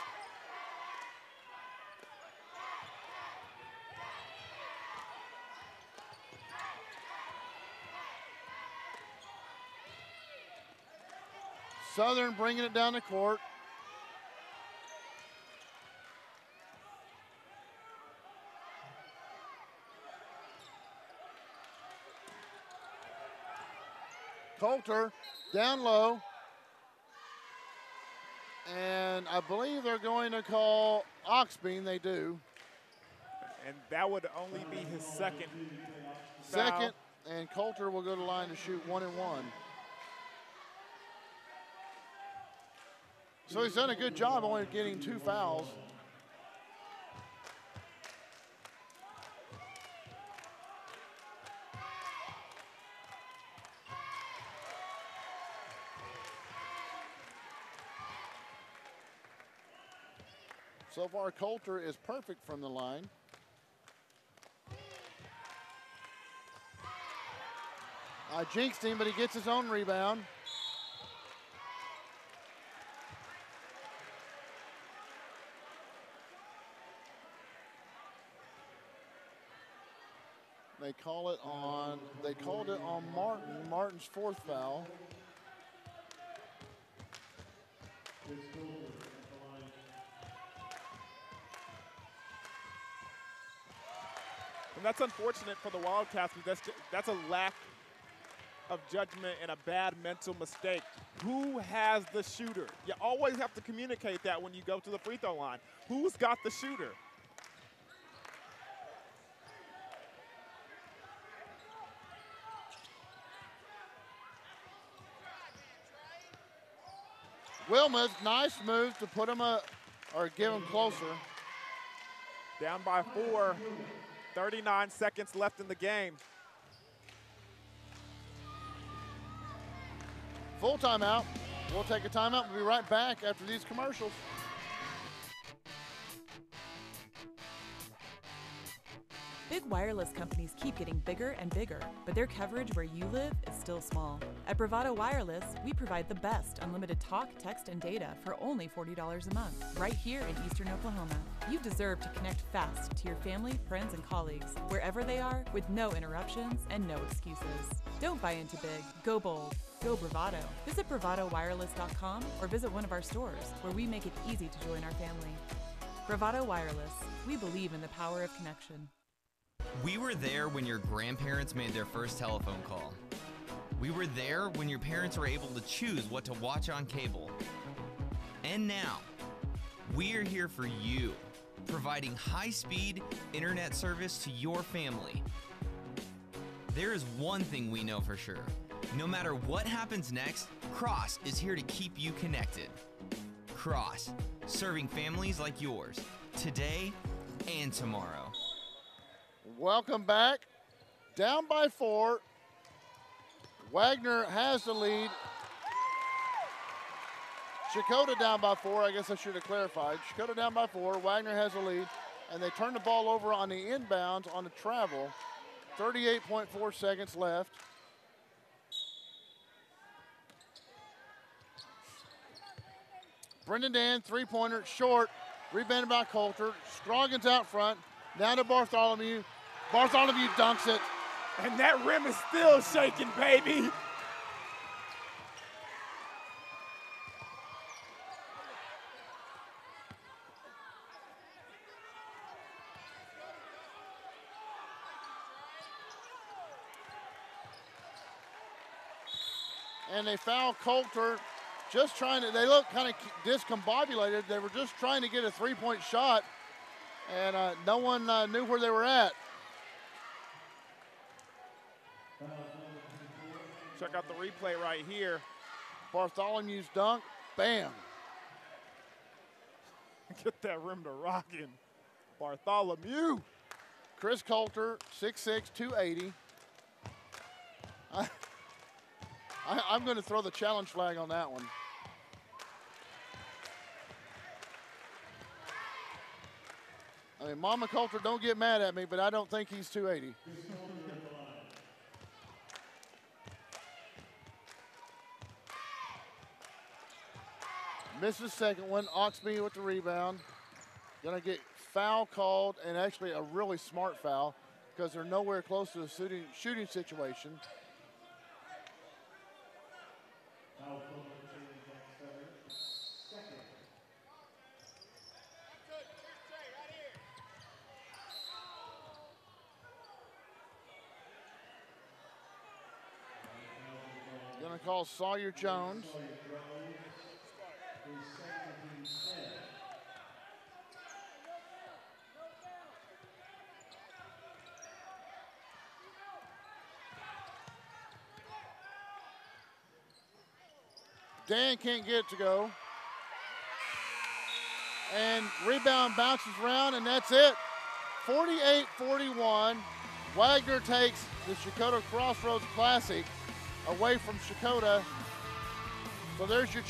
Southern bringing it down the court. Coulter down low. And I believe they're going to call Oxbean. They do. And that would only be his second Second, foul. and Coulter will go to the line to shoot 1 and 1. So he's done a good job only getting 2 fouls. So far, Coulter is perfect from the line. I jinxed him, but he gets his own rebound. They called it on Martin. Martin's fourth foul. And that's unfortunate for the Wildcats because that's a lack of judgment and a bad mental mistake. Who has the shooter? You always have to communicate that when you go to the free throw line. Who's got the shooter? Wilma's nice move to put him or give him closer. Down by 4, 39 seconds left in the game. Full timeout. We'll take a timeout. We'll be right back after these commercials. Big wireless companies keep getting bigger and bigger, but their coverage where you live is still small. At Bravado Wireless, we provide the best unlimited talk, text, and data for only $40 a month, right here in Eastern Oklahoma. You deserve to connect fast to your family, friends, and colleagues, wherever they are, with no interruptions and no excuses. Don't buy into big. Go bold. Go Bravado. Visit bravadowireless.com or visit one of our stores, where we make it easy to join our family. Bravado Wireless. We believe in the power of connection. We were there when your grandparents made their first telephone call. We were there when your parents were able to choose what to watch on cable. And now, we are here for you, providing high-speed internet service to your family. There is one thing we know for sure. No matter what happens next, Cross is here to keep you connected. Cross, serving families like yours, today and tomorrow. Welcome back. Down by 4. Wagoner has the lead. CHECOTAH down by 4. I guess I should have clarified. CHECOTAH down by 4. Wagoner has the lead. And they turn the ball over on the inbounds on the travel. 38.4 seconds left. Brendan Dan, three-pointer, short. Rebounded by Coulter. Scroggins out front. Down to Bartholomew. Bartholomew dunks it. And that rim is still shaking, baby. And they foul Coulter. Just trying to, they look kind of discombobulated. They were just trying to get a three-point shot, and no one knew where they were at. Check out the replay right here. Bartholomew's dunk, bam. Get that rim to rocking. Bartholomew. Chris Coulter, 6'6", 280. I'm going to throw the challenge flag on that one. I mean, Mama Coulter, don't get mad at me, but I don't think he's 280. Misses second one. Oxby with the rebound. Going to get foul called, and actually a really smart foul because they're nowhere close to the shooting situation. Going to call Sawyer Jones. Dan can't get it to go. And rebound bounces around, and that's it. 48-41. Wagoner takes the CHECOTAH Crossroads Classic away from CHECOTAH. So there's your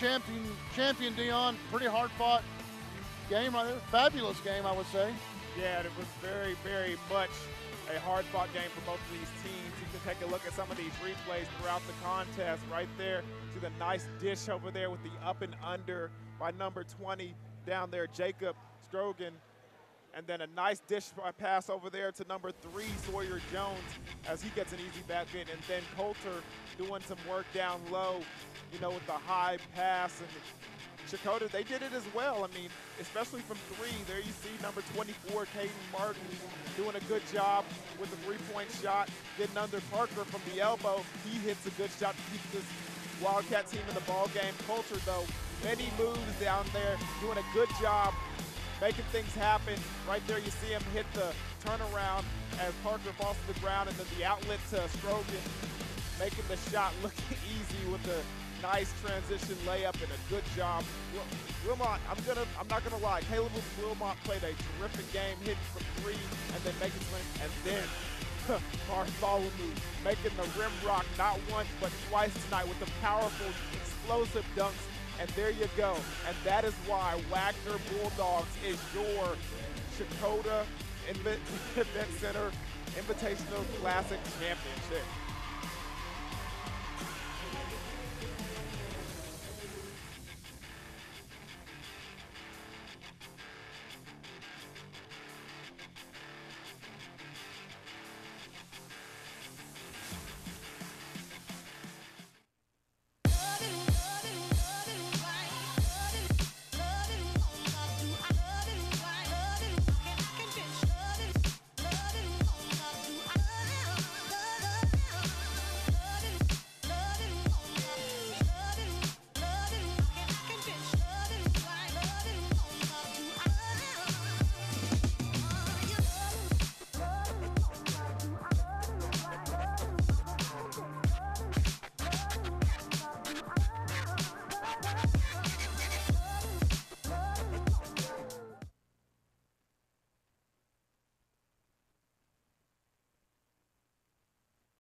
champion Dion. Pretty hard-fought game right there. Fabulous game, I would say. Yeah, it was very, very much a hard-fought game for both of these teams. You can take a look at some of these replays throughout the contest. Right there, see the nice dish over there with the up and under by number 20 down there, Jacob Strogan. And then a nice dish pass over there to number 3, Sawyer Jones, as he gets an easy basket. And then Coulter doing some work down low, you know, with the high pass. And CHECOTAH, they did it as well. I mean, especially from 3. There you see number 24, Caden Martin, doing a good job with the 3-point shot, getting under Parker from the elbow. He hits a good shot to keep this Wildcat team in the ball game. Coulter, though, many moves down there, doing a good job making things happen. Right there you see him hit the turnaround as Parker falls to the ground, and then the outlet to Strogan, making the shot look easy with a nice transition layup and a good job. Wilmot, I'm not gonna lie, Caleb Wilmot played a terrific game, hitting from 3 and then making swing, and then Bartholomew making the rim rock not once but twice tonight with the powerful, explosive dunks. And there you go. And that is why Wagoner Bulldogs is your CHECOTAH Event Center Invitational Classic Championship.